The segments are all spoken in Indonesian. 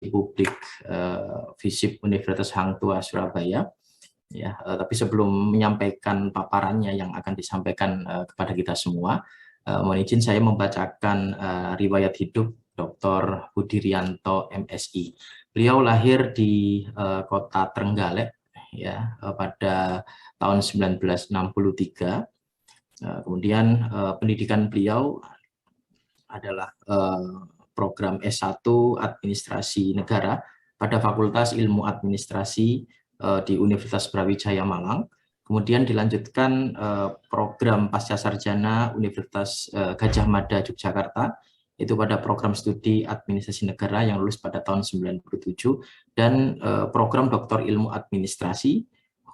Publik FISIP Universitas Hang Tuah Surabaya. Ya, tapi sebelum menyampaikan paparannya yang akan disampaikan kepada kita semua, mohon izin saya membacakan riwayat hidup Dr. Budirianto MSI. Beliau lahir di kota Trenggalek ya pada tahun 1963. Kemudian pendidikan beliau adalah program S1 Administrasi Negara pada Fakultas Ilmu Administrasi di Universitas Brawijaya Malang. Kemudian dilanjutkan program Pasca Sarjana Universitas Gadjah Mada Yogyakarta, itu pada program studi Administrasi Negara yang lulus pada tahun 97, dan program Doktor Ilmu Administrasi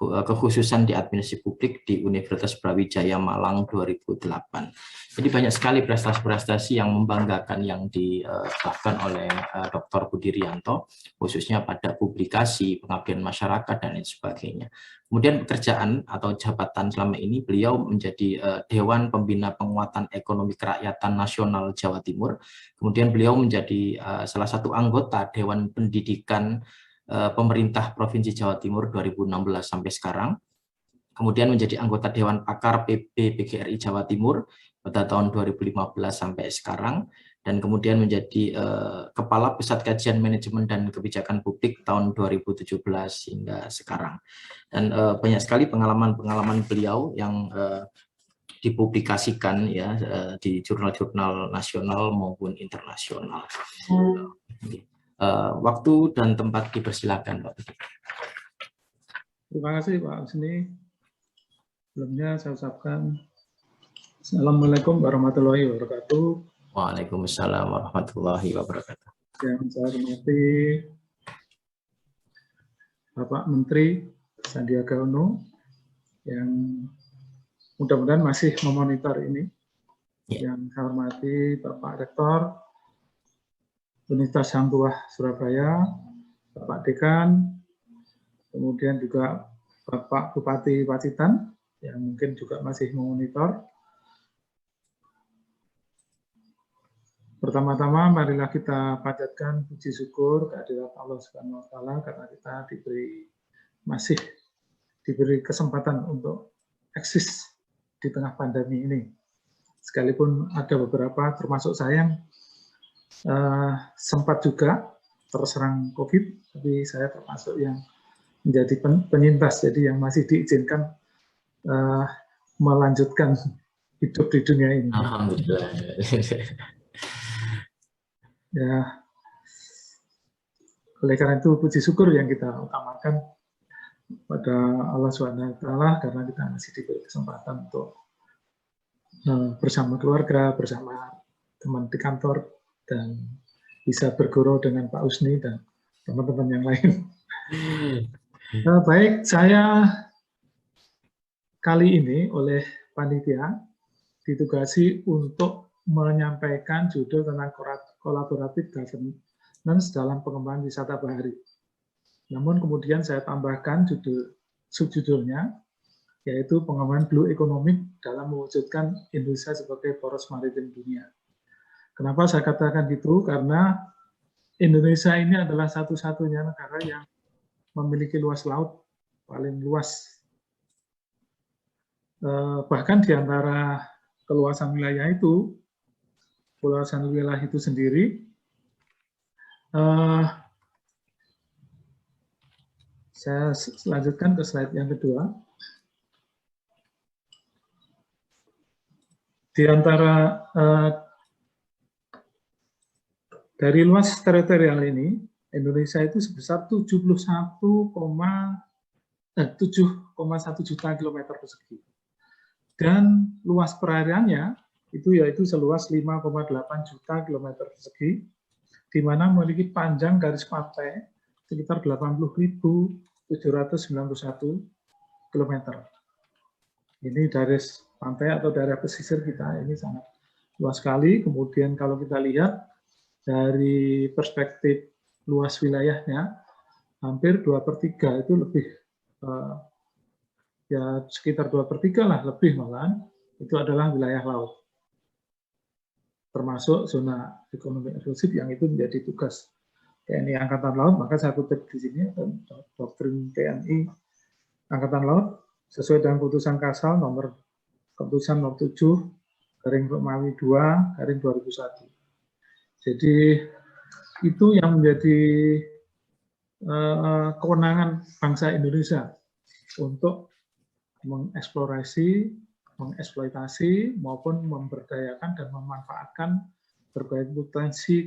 kekhususan di administrasi publik di Universitas Brawijaya Malang 2008. Jadi banyak sekali prestasi-prestasi yang membanggakan yang dilakukan oleh Dr. Budirianto, khususnya pada publikasi, pengabdian masyarakat, dan lain sebagainya. Kemudian pekerjaan atau jabatan selama ini, beliau menjadi Dewan Pembina Penguatan Ekonomi Kerakyatan Nasional Jawa Timur. Kemudian beliau menjadi salah satu anggota Dewan Pendidikan Pemerintah Provinsi Jawa Timur 2016 sampai sekarang. Kemudian menjadi anggota Dewan Pakar PB PGRI Jawa Timur pada tahun 2015 sampai sekarang, dan kemudian menjadi Kepala Pusat Kajian Manajemen dan Kebijakan Publik tahun 2017 hingga sekarang. Dan banyak sekali pengalaman-pengalaman beliau yang dipublikasikan ya di jurnal-jurnal nasional maupun internasional. Waktu dan tempat dipersilakan, Pak. Terima kasih Pak Husni. Sebelumnya saya ucapkan Assalamualaikum warahmatullahi wabarakatuh. Waalaikumsalam warahmatullahi wabarakatuh. Yang saya hormati Bapak Menteri Sandiaga Uno, yang mudah-mudahan masih memonitor ini. Yang saya hormati Bapak Rektor Universitas Hang Tuah Surabaya, Bapak Dekan, kemudian juga Bapak Bupati Pacitan yang mungkin juga masih memonitor. Pertama-tama marilah kita panjatkan puji syukur kehadirat Allah Subhanahu wa taala karena kita masih diberi kesempatan untuk eksis di tengah pandemi ini. Sekalipun ada beberapa termasuk saya yang sempat juga terserang COVID, tapi saya termasuk yang menjadi penyintas, jadi yang masih diizinkan melanjutkan hidup di dunia ini. Alhamdulillah. Ya, oleh karena itu puji syukur yang kita utamakan pada Allah SWT karena kita masih diberi kesempatan untuk bersama keluarga, bersama teman di kantor, dan bisa bergurau dengan Pak Husni dan teman-teman yang lain. Baik, saya kali ini oleh panitia ditugasi untuk menyampaikan judul tentang collaborative governance dalam pengembangan wisata bahari. Namun kemudian saya tambahkan subjudulnya, yaitu pengembangan blue economic dalam mewujudkan Indonesia sebagai poros maritim dunia. Kenapa saya katakan gitu? Karena Indonesia ini adalah satu-satunya negara yang memiliki luas laut paling luas. Bahkan di antara keluasan wilayah itu, sendiri, saya lanjutkan ke slide yang kedua. Di antara dari luas teritorial ini, Indonesia itu sebesar 7,1 juta kilometer persegi. Dan luas perairannya itu yaitu seluas 5,8 juta kilometer persegi, di mana memiliki panjang garis pantai sekitar 80.791 kilometer. Ini garis pantai atau daerah pesisir kita ini sangat luas sekali. Kemudian kalau kita lihat dari perspektif luas wilayahnya, hampir 2/3 itu lebih, ya sekitar 2/3 lah, lebih malahan, itu adalah wilayah laut. Termasuk zona ekonomi eksklusif yang itu menjadi tugas TNI Angkatan Laut, maka saya kutip di sini doktrin TNI Angkatan Laut sesuai dengan putusan Kasal keputusan nomor 7 garing Romawi 2 garing 2001. Jadi itu yang menjadi kewenangan bangsa Indonesia untuk mengeksplorasi, mengeksploitasi maupun memberdayakan dan memanfaatkan berbagai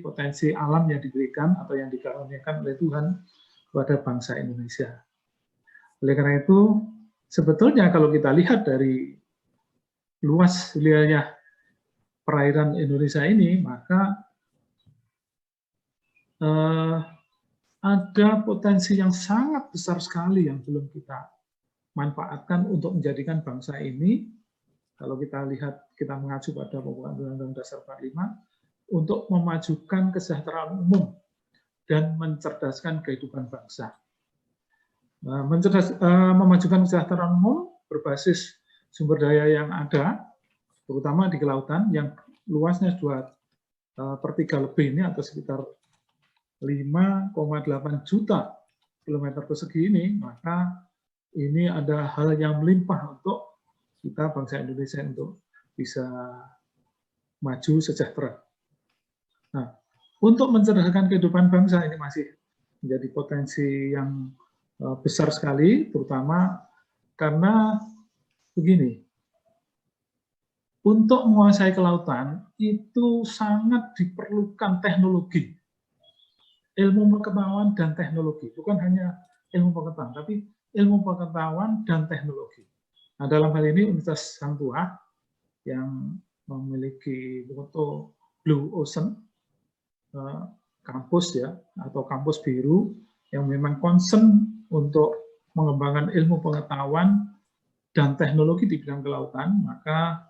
potensi alam yang diberikan atau yang dikaruniakan oleh Tuhan kepada bangsa Indonesia. Oleh karena itu, sebetulnya kalau kita lihat dari luas wilayah perairan Indonesia ini, maka ada potensi yang sangat besar sekali yang belum kita manfaatkan untuk menjadikan bangsa ini, kalau kita lihat, kita mengacu pada pembukaan Undang-Undang Dasar 45, untuk memajukan kesejahteraan umum dan mencerdaskan kehidupan bangsa. Memajukan kesejahteraan umum berbasis sumber daya yang ada, terutama di kelautan yang luasnya 2/3 lebih ini atau sekitar 5,8 juta kilometer persegi ini, maka ini ada hal yang melimpah untuk kita bangsa Indonesia untuk bisa maju sejahtera. Nah, untuk mencerdaskan kehidupan bangsa ini masih menjadi potensi yang besar sekali, terutama karena begini, untuk menguasai kelautan itu sangat diperlukan teknologi, ilmu pengetahuan dan teknologi, bukan hanya ilmu pengetahuan, tapi ilmu pengetahuan dan teknologi. Nah, dalam hal ini Universitas Hang Tuah yang memiliki moto Blue Ocean, kampus ya, atau kampus biru yang memang concern untuk mengembangkan ilmu pengetahuan dan teknologi di bidang kelautan, maka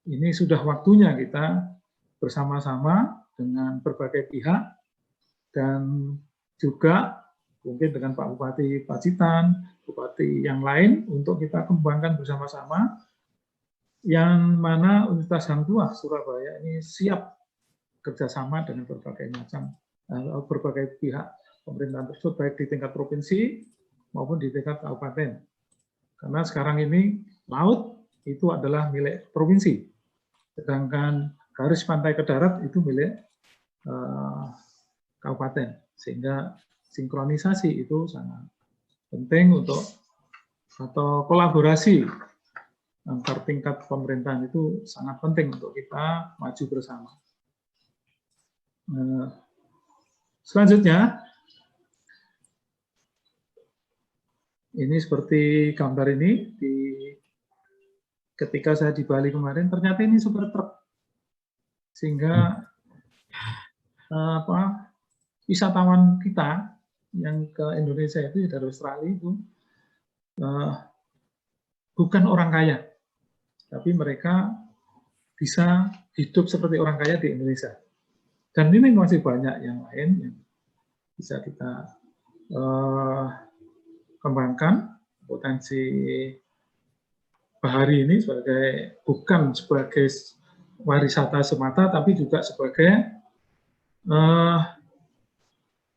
ini sudah waktunya kita bersama-sama dengan berbagai pihak dan juga mungkin dengan Pak Bupati Pacitan, Bupati yang lain untuk kita kembangkan bersama-sama, yang mana Universitas Hang Tuah Surabaya ini siap kerjasama dengan berbagai pihak pemerintahan tersebut, baik di tingkat provinsi maupun di tingkat kabupaten. Karena sekarang ini laut itu adalah milik provinsi, sedangkan garis pantai ke darat itu milik kabupaten, sehingga sinkronisasi itu sangat penting untuk atau kolaborasi antar tingkat pemerintahan itu sangat penting untuk kita maju bersama. Selanjutnya, ini seperti gambar ini, ketika saya di Bali kemarin, ternyata ini super truk, sehingga wisatawan kita yang ke Indonesia itu dari Australia itu bukan orang kaya, tapi mereka bisa hidup seperti orang kaya di Indonesia. Dan ini masih banyak yang lain yang bisa kita kembangkan. Potensi bahari ini bukan sebagai pariwisata semata, tapi juga sebagai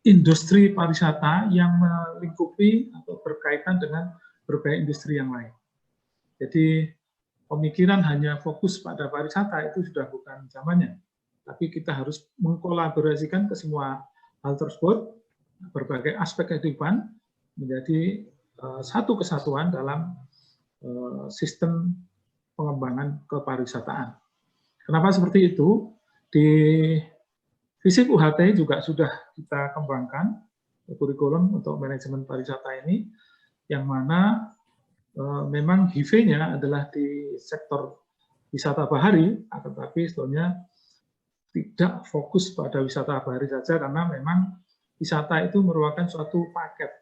industri pariwisata yang melingkupi atau berkaitan dengan berbagai industri yang lain. Jadi pemikiran hanya fokus pada pariwisata itu sudah bukan zamannya. Tapi kita harus mengkolaborasikan ke semua hal tersebut, berbagai aspek kehidupan menjadi satu kesatuan dalam sistem pengembangan kepariwisataan. Kenapa seperti itu? Di FISIP UHT juga sudah kita kembangkan kurikulum untuk manajemen pariwisata ini, yang mana memang HIV-nya adalah di sektor wisata bahari, tetapi sebetulnya tidak fokus pada wisata bahari saja, karena memang wisata itu merupakan suatu paket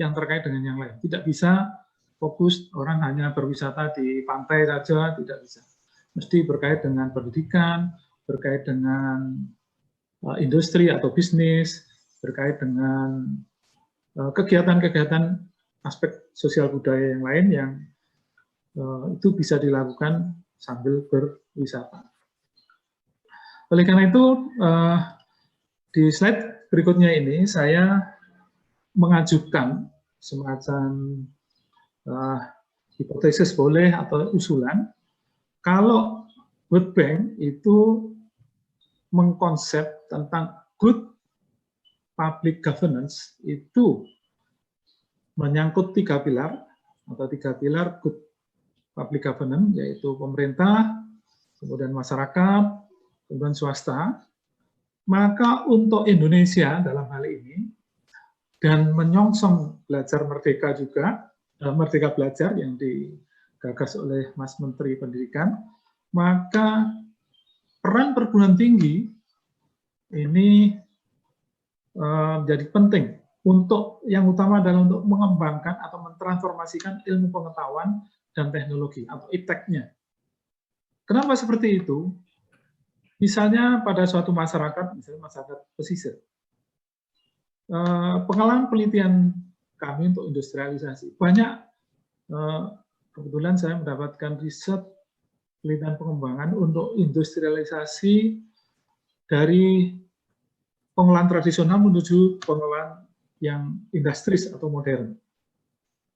yang terkait dengan yang lain. Tidak bisa fokus orang hanya berwisata di pantai saja, tidak bisa. Mesti berkait dengan pendidikan, berkait dengan industri atau bisnis, berkait dengan kegiatan-kegiatan aspek sosial budaya yang lain yang itu bisa dilakukan sambil berwisata. Oleh karena itu, di slide berikutnya ini saya mengajukan semacam hipotesis boleh atau usulan, kalau World Bank itu mengkonsep tentang good public governance itu menyangkut 3 pilar atau 3 pilar good public governance, yaitu pemerintah, kemudian masyarakat, kemudian swasta. Maka untuk Indonesia dalam hal ini, dan menyongsong belajar merdeka juga, Merdeka Belajar yang digagas oleh Mas Menteri Pendidikan, maka peran perguruan tinggi ini menjadi penting untuk yang utama adalah untuk mengembangkan atau mentransformasikan ilmu pengetahuan dan teknologi atau iptek-nya. Kenapa seperti itu? Misalnya pada suatu masyarakat, misalnya masyarakat pesisir, pengalaman penelitian kami untuk industrialisasi, banyak kebetulan saya mendapatkan riset penelitian pengembangan untuk industrialisasi dari pengolahan tradisional menuju pengolahan yang industris atau modern.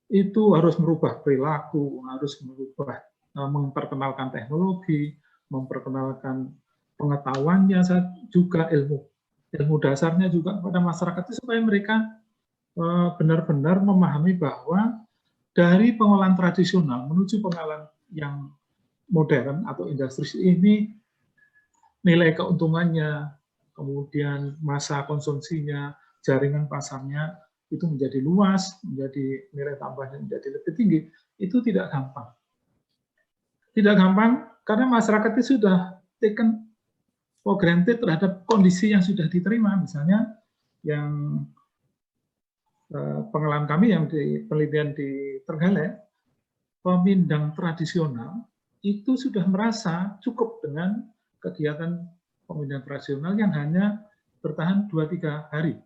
Itu harus merubah perilaku, harus merubah, memperkenalkan teknologi, memperkenalkan pengetahuannya juga, ilmu dasarnya juga kepada masyarakat itu supaya mereka benar-benar memahami bahwa dari pengolahan tradisional menuju pengolahan yang modern atau industris ini nilai keuntungannya, kemudian masa konsumsinya, jaringan pasarnya itu menjadi luas, menjadi nilai tambahnya menjadi lebih tinggi, itu tidak gampang. Tidak gampang karena masyarakat itu sudah taken for granted terhadap kondisi yang sudah diterima. Misalnya yang pengalaman kami yang di penelitian di Trenggalek, pemindang tradisional itu sudah merasa cukup dengan kegiatan pemindang tradisional yang hanya bertahan 2-3 hari.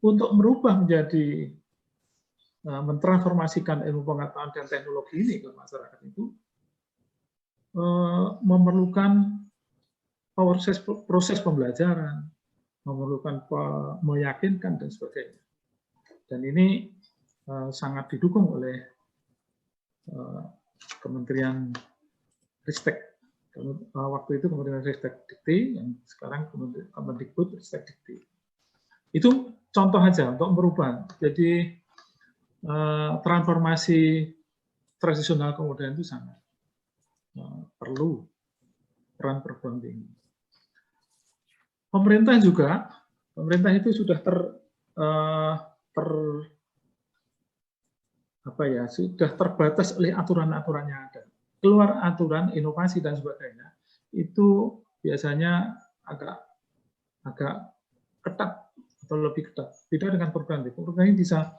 Untuk merubah menjadi mentransformasikan ilmu pengetahuan dan teknologi ini ke masyarakat itu memerlukan proses pembelajaran, memerlukan meyakinkan dan sebagainya. Dan ini sangat didukung oleh Kementerian Ristek. Waktu itu Kementerian Ristek Dikti, yang sekarang Kemendikbud Ristek Dikti. Itu contoh aja untuk merubah. Jadi transformasi tradisional ke modern itu sangat perlu peran perguruan tinggi. Pemerintah juga, pemerintah itu sudah sudah terbatas oleh aturan-aturan yang ada. Keluar aturan, inovasi dan sebagainya, itu biasanya agak ketat atau lebih ketat. Beda dengan perguruan tinggi. Perguruan tinggi bisa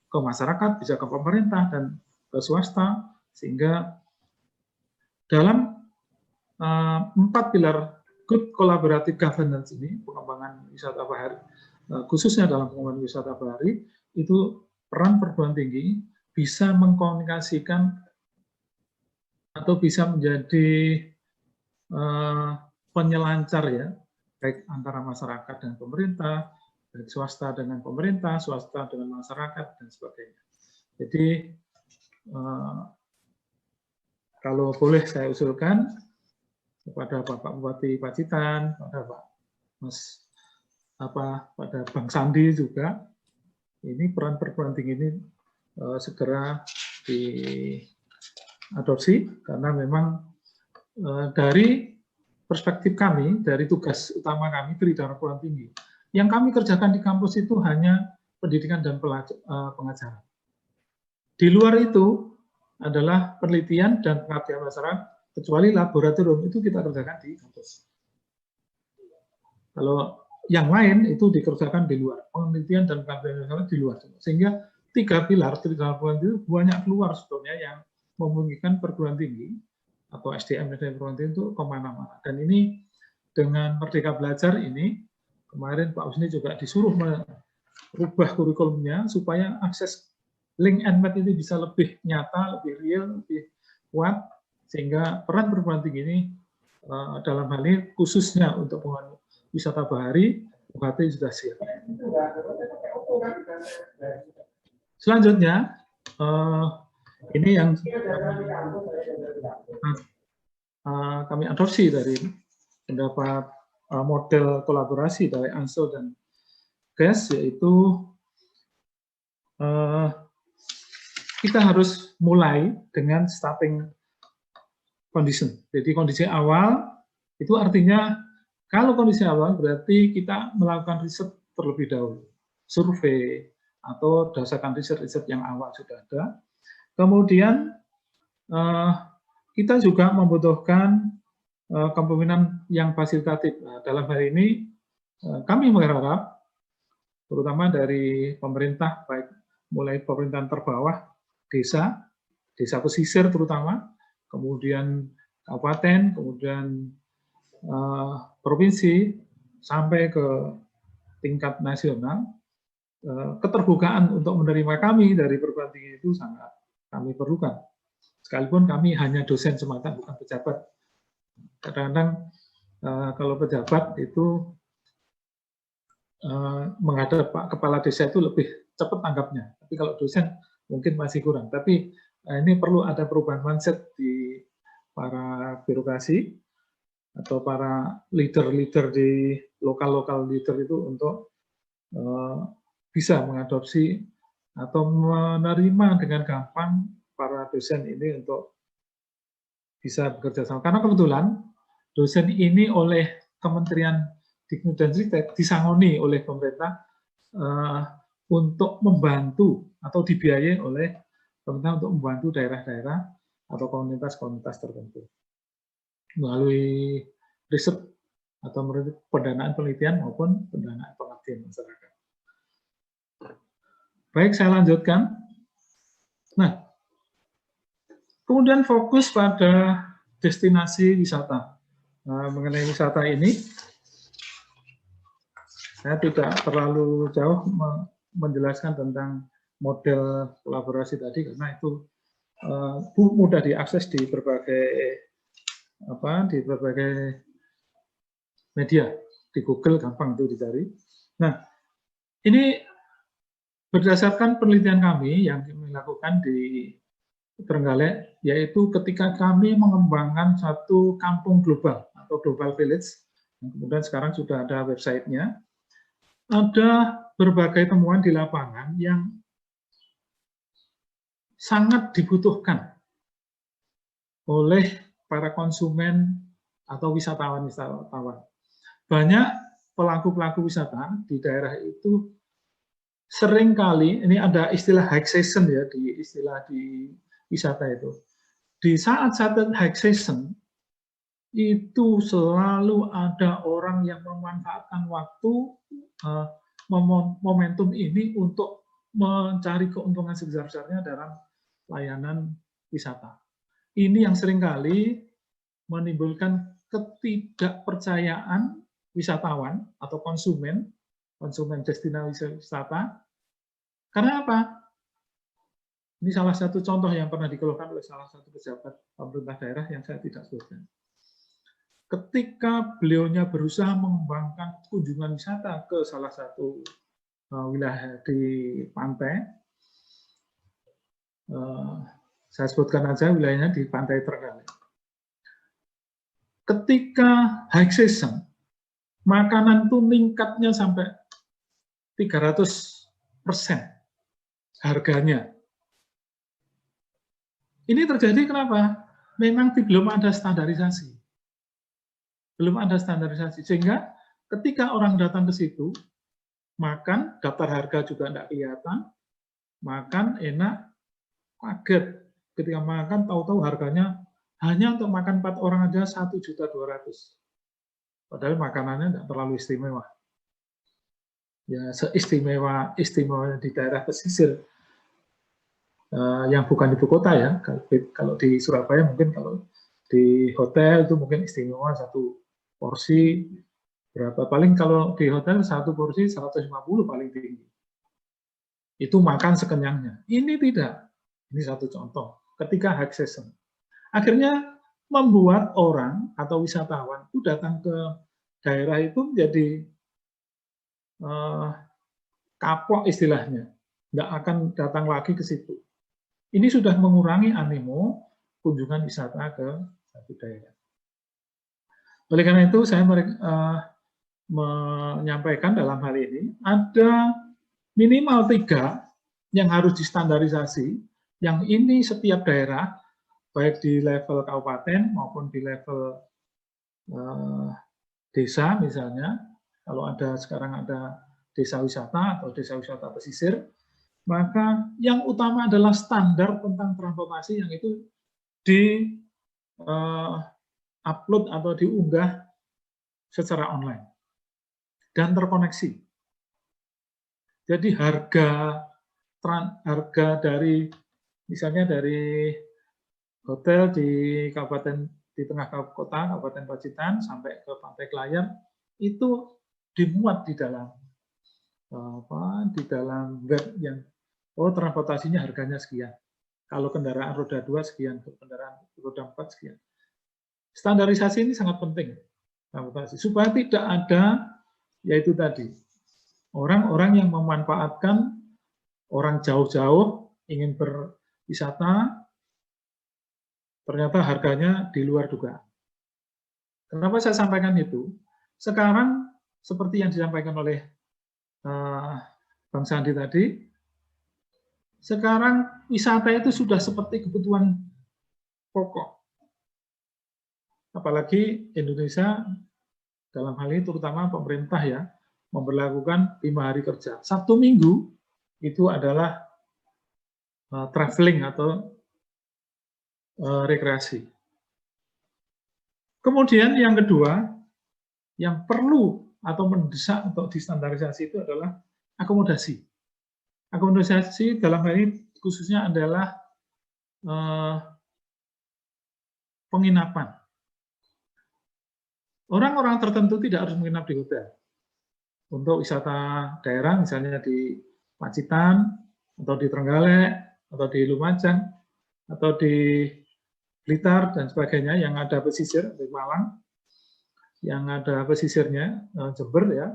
ke masyarakat, bisa ke pemerintah dan ke swasta, sehingga dalam 4 pilar good collaborative governance ini, pengembangan wisata bahari, khususnya dalam pengembangan wisata bahari, itu peran perguruan tinggi bisa mengkomunikasikan atau bisa menjadi penyelancar ya, baik antara masyarakat dan pemerintah, baik swasta dengan pemerintah, swasta dengan masyarakat dan sebagainya. Jadi kalau boleh saya usulkan kepada Bapak Bupati Pacitan, pada Pak pada Bang Sandi juga, ini peran perguruan tinggi ini segera diadopsi karena memang dari perspektif kami, dari tugas utama kami Tridharma Perguruan Tinggi, yang kami kerjakan di kampus itu hanya pendidikan dan pengajaran. Di luar itu adalah penelitian dan pengabdian masyarakat, kecuali laboratorium itu kita kerjakan di kampus. Kalau yang lain itu dikerjakan di luar, penelitian dan pengabdian masyarakat di luar. Sehingga 3 pilar Tridharma Perguruan Tinggi itu banyak keluar sebetulnya yang memungkinkan perguruan tinggi atau SDM perguruan tinggi itu kemana-mana. Dan ini dengan Merdeka Belajar ini, kemarin Pak Usni juga disuruh merubah kurikulumnya supaya akses link and match ini bisa lebih nyata, lebih real, lebih kuat, sehingga peran perguruan tinggi ini dalam hal ini khususnya untuk wisata bahari UHT sudah siap. Selanjutnya, ini yang kami adopsi dari pendapat model kolaborasi dari Ansel dan GES, yaitu kita harus mulai dengan starting condition. Jadi kondisi awal itu artinya kalau kondisi awal berarti kita melakukan riset terlebih dahulu, survei atau berdasarkan riset-riset yang awal sudah ada. Kemudian kita juga membutuhkan kepemimpinan yang fasilitatif. Nah, dalam hal ini kami berharap terutama dari pemerintah, baik mulai pemerintahan terbawah, desa pesisir terutama, kemudian kabupaten, kemudian provinsi, sampai ke tingkat nasional, keterbukaan untuk menerima kami dari perguruan tinggi itu sangat kami perlukan. Sekalipun kami hanya dosen semata, bukan pejabat. Kadang-kadang kalau pejabat itu menghadap Pak Kepala Desa itu lebih cepat tanggapnya. Tapi kalau dosen mungkin masih kurang. Tapi ini perlu ada perubahan mindset di para birokrasi atau para leader-leader di lokal-lokal leader itu untuk bisa mengadopsi atau menerima dengan gampang para dosen ini untuk bisa bekerja sama. Karena kebetulan dosen ini oleh Kementerian Dikbud dan Ristek disangoni oleh pemerintah untuk membantu atau dibiayai oleh pemerintah untuk membantu daerah-daerah atau komunitas-komunitas tertentu melalui riset atau pendanaan penelitian maupun pendanaan pengabdian masyarakat. Baik, saya lanjutkan. Nah, kemudian fokus pada destinasi wisata. Nah, mengenai wisata ini, saya tidak terlalu jauh menjelaskan tentang model kolaborasi tadi karena itu mudah diakses di berbagai media, di Google gampang itu dicari. Nah, ini berdasarkan penelitian kami yang kami lakukan di Trenggalek, yaitu ketika kami mengembangkan satu kampung global atau global village, kemudian sekarang sudah ada websitenya. Ada berbagai temuan di lapangan yang sangat dibutuhkan oleh para konsumen atau wisatawan-wisatawan. Banyak pelaku-pelaku wisata di daerah itu seringkali, ini ada istilah high season ya, di wisata itu. Di saat-saat high season, itu selalu ada orang yang memanfaatkan waktu momentum ini untuk mencari keuntungan sebesar-besarnya dalam layanan wisata. Ini yang seringkali menimbulkan ketidakpercayaan wisatawan atau konsumen destinasi wisata. Karena apa? Ini salah satu contoh yang pernah dikeluhkan oleh salah satu pejabat pemerintah daerah yang saya tidak sebutkan. Ketika beliaunya berusaha mengembangkan kunjungan wisata ke salah satu wilayah di pantai, saya sebutkan aja wilayahnya di Pantai Trenggalek. Ketika high season, makanan itu meningkatnya sampai 300% harganya. Ini terjadi kenapa? Memang belum ada standarisasi. Belum ada standarisasi, sehingga ketika orang datang ke situ, makan, daftar harga juga tidak kelihatan, makan enak, kaget. Ketika makan, tahu-tahu harganya hanya untuk makan 4 orang aja 1.200.000. Padahal makanannya tidak terlalu istimewa. Ya, seistimewa di daerah pesisir yang bukan ibu kota ya. Kalau di Surabaya mungkin, kalau di hotel itu mungkin istimewa satu porsi berapa, paling kalau di hotel satu porsi 150 paling tinggi. Itu makan sekenyangnya. Ini tidak. Ini satu contoh. Ketika high season, akhirnya membuat orang atau wisatawan itu datang ke daerah itu menjadi kapok istilahnya, nggak akan datang lagi ke situ. Ini sudah mengurangi animo kunjungan wisata ke satu daerah. Oleh karena itu, saya menyampaikan dalam hal ini, ada minimal 3 yang harus distandarisasi, yang ini setiap daerah, baik di level kabupaten maupun di level desa misalnya, kalau ada sekarang ada desa wisata atau desa wisata pesisir, maka yang utama adalah standar tentang transportasi yang itu di upload atau diunggah secara online dan terkoneksi. Jadi harga dari misalnya dari hotel di kabupaten di tengah kota Kabupaten Pacitan sampai ke Pantai Klayan itu dimuat di dalam web yang transportasinya harganya sekian. Kalau kendaraan roda 2 sekian, kendaraan roda 4 sekian. Standarisasi ini sangat penting supaya tidak ada yaitu tadi orang-orang yang memanfaatkan orang jauh-jauh ingin berwisata ternyata harganya di luar dugaan. Kenapa saya sampaikan itu? Sekarang seperti yang disampaikan oleh Bang Sandi tadi, sekarang wisata itu sudah seperti kebutuhan pokok. Apalagi Indonesia dalam hal ini terutama pemerintah ya, memberlakukan 5 hari kerja. Sabtu Minggu itu adalah traveling atau rekreasi. Kemudian yang kedua, yang perlu atau mendesak untuk distandarisasi itu adalah akomodasi. Akomodasi dalam hal ini khususnya adalah penginapan. Orang-orang tertentu tidak harus menginap di hotel. Untuk wisata daerah, misalnya di Pacitan, atau di Trenggalek, atau di Lumajang, atau di Blitar, dan sebagainya, yang ada pesisir, di Malang, yang ada pesisirnya, Jember, ya,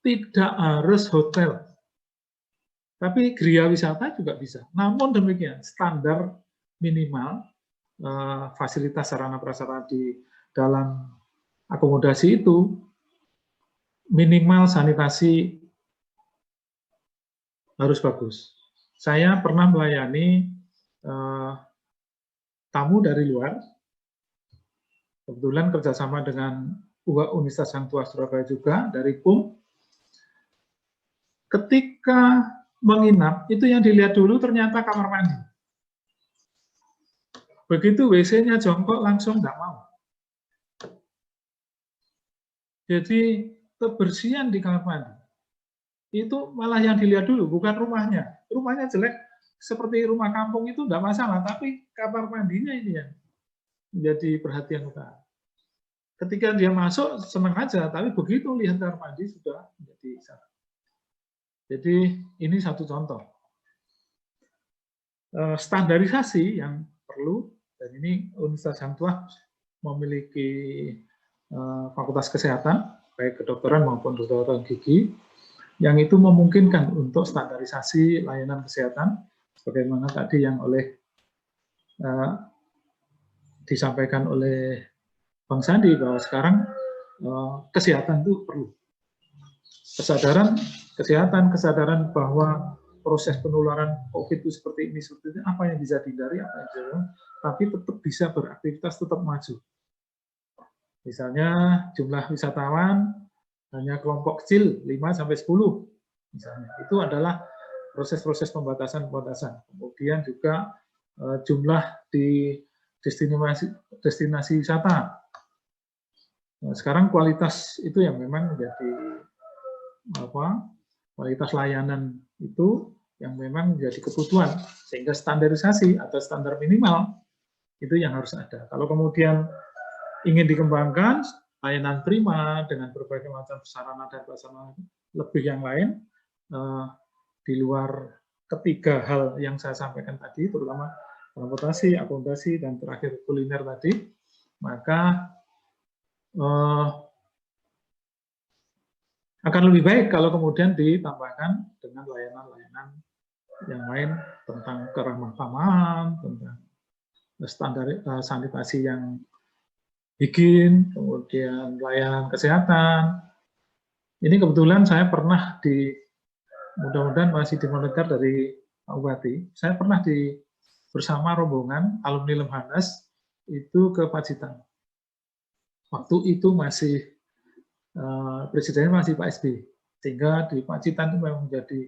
tidak harus hotel. Tapi geria wisata juga bisa. Namun demikian, standar minimal fasilitas sarana prasarana di dalam akomodasi itu minimal sanitasi harus bagus. Saya pernah melayani tamu dari luar, kebetulan kerjasama dengan Universitas Hang Tuah Surabaya juga, dari PUM. Ketika menginap, itu yang dilihat dulu ternyata kamar mandi. Begitu WC-nya jongkok, langsung nggak mau. Jadi kebersihan di kamar mandi itu malah yang dilihat dulu, bukan rumahnya. Rumahnya jelek seperti rumah kampung itu enggak masalah, tapi kamar mandinya ini yang menjadi perhatian utama. Ketika dia masuk senang aja, tapi begitu lihat kamar mandi sudah menjadi syarat. Jadi ini satu contoh. Standarisasi yang perlu, dan ini Universitas Hang Tuah memiliki Fakultas Kesehatan, baik kedokteran maupun kedokteran gigi, yang itu memungkinkan untuk standarisasi layanan kesehatan, sebagaimana tadi yang disampaikan oleh Bang Sandi, bahwa sekarang kesehatan itu perlu. Kesadaran bahwa proses penularan COVID itu seperti ini, apa yang bisa dihindari, apa yang bisa, tapi tetap bisa beraktivitas, tetap maju. Misalnya jumlah wisatawan hanya kelompok kecil 5-10 misalnya. Itu adalah proses-proses pembatasan. Kemudian juga jumlah di destinasi wisata. Nah, sekarang kualitas itu yang memang menjadi kualitas layanan itu yang memang menjadi kebutuhan, sehingga standarisasi atau standar minimal itu yang harus ada. Kalau kemudian ingin dikembangkan layanan prima dengan berbagai macam sarana dan prasarana lebih yang lain di luar ketiga hal yang saya sampaikan tadi, terutama transportasi, akomodasi, dan terakhir kuliner tadi, maka Akan lebih baik kalau kemudian ditambahkan dengan layanan-layanan yang lain tentang keramah tamahan, tentang standar sanitasi yang higien, kemudian layanan kesehatan. Ini kebetulan saya pernah mudah-mudahan masih dimonitor dari Pak Bupati, saya pernah bersama rombongan alumni Lemhanas itu ke Pacitan. Waktu itu masih presidennya masih Pak SBY, sehingga di Pacitan itu memang menjadi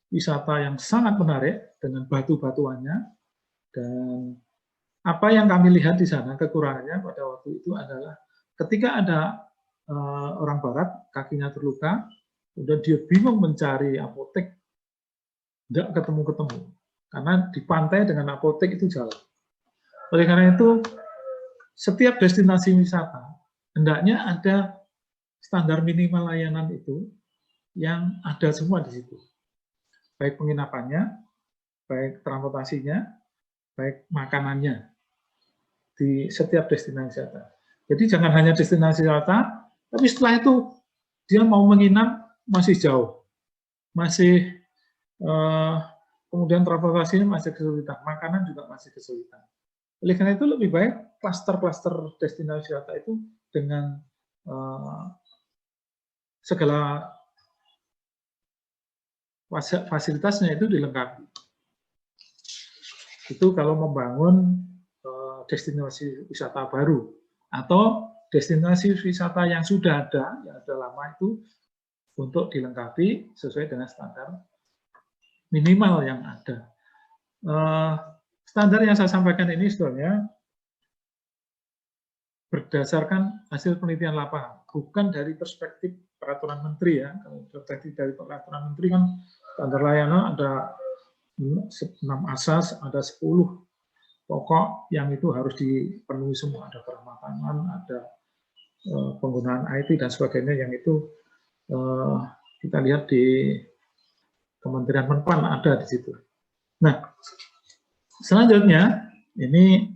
wisata yang sangat menarik dengan batu-batuannya, dan apa yang kami lihat di sana kekurangannya pada waktu itu adalah ketika ada orang barat kakinya terluka, udah dia bingung mencari apotek, nggak ketemu-ketemu, karena di pantai dengan apotek itu jauh. Oleh karena itu, setiap destinasi wisata hendaknya ada standar minimal layanan itu yang ada semua di situ. Baik penginapannya, baik transportasinya, baik makanannya di setiap destinasi wisata. Jadi jangan hanya destinasi wisata, tapi setelah itu dia mau menginap masih jauh, masih kemudian transportasinya masih kesulitan, makanan juga masih kesulitan. Oleh karena itu lebih baik klaster-klaster destinasi wisata itu dengan segala fasilitasnya itu dilengkapi. Itu kalau membangun destinasi wisata baru, atau destinasi wisata yang sudah ada, yang sudah lama itu untuk dilengkapi sesuai dengan standar minimal yang ada. Standar yang saya sampaikan ini sebenarnya berdasarkan hasil penelitian lapangan, bukan dari perspektif peraturan menteri ya. Kalau perspektif dari peraturan menteri kan standar layanan ada 6 asas, ada 10 pokok yang itu harus dipenuhi semua, ada peramatan, ada penggunaan IT dan sebagainya, yang itu kita lihat di Kementerian Menpan ada di situ. Nah, selanjutnya ini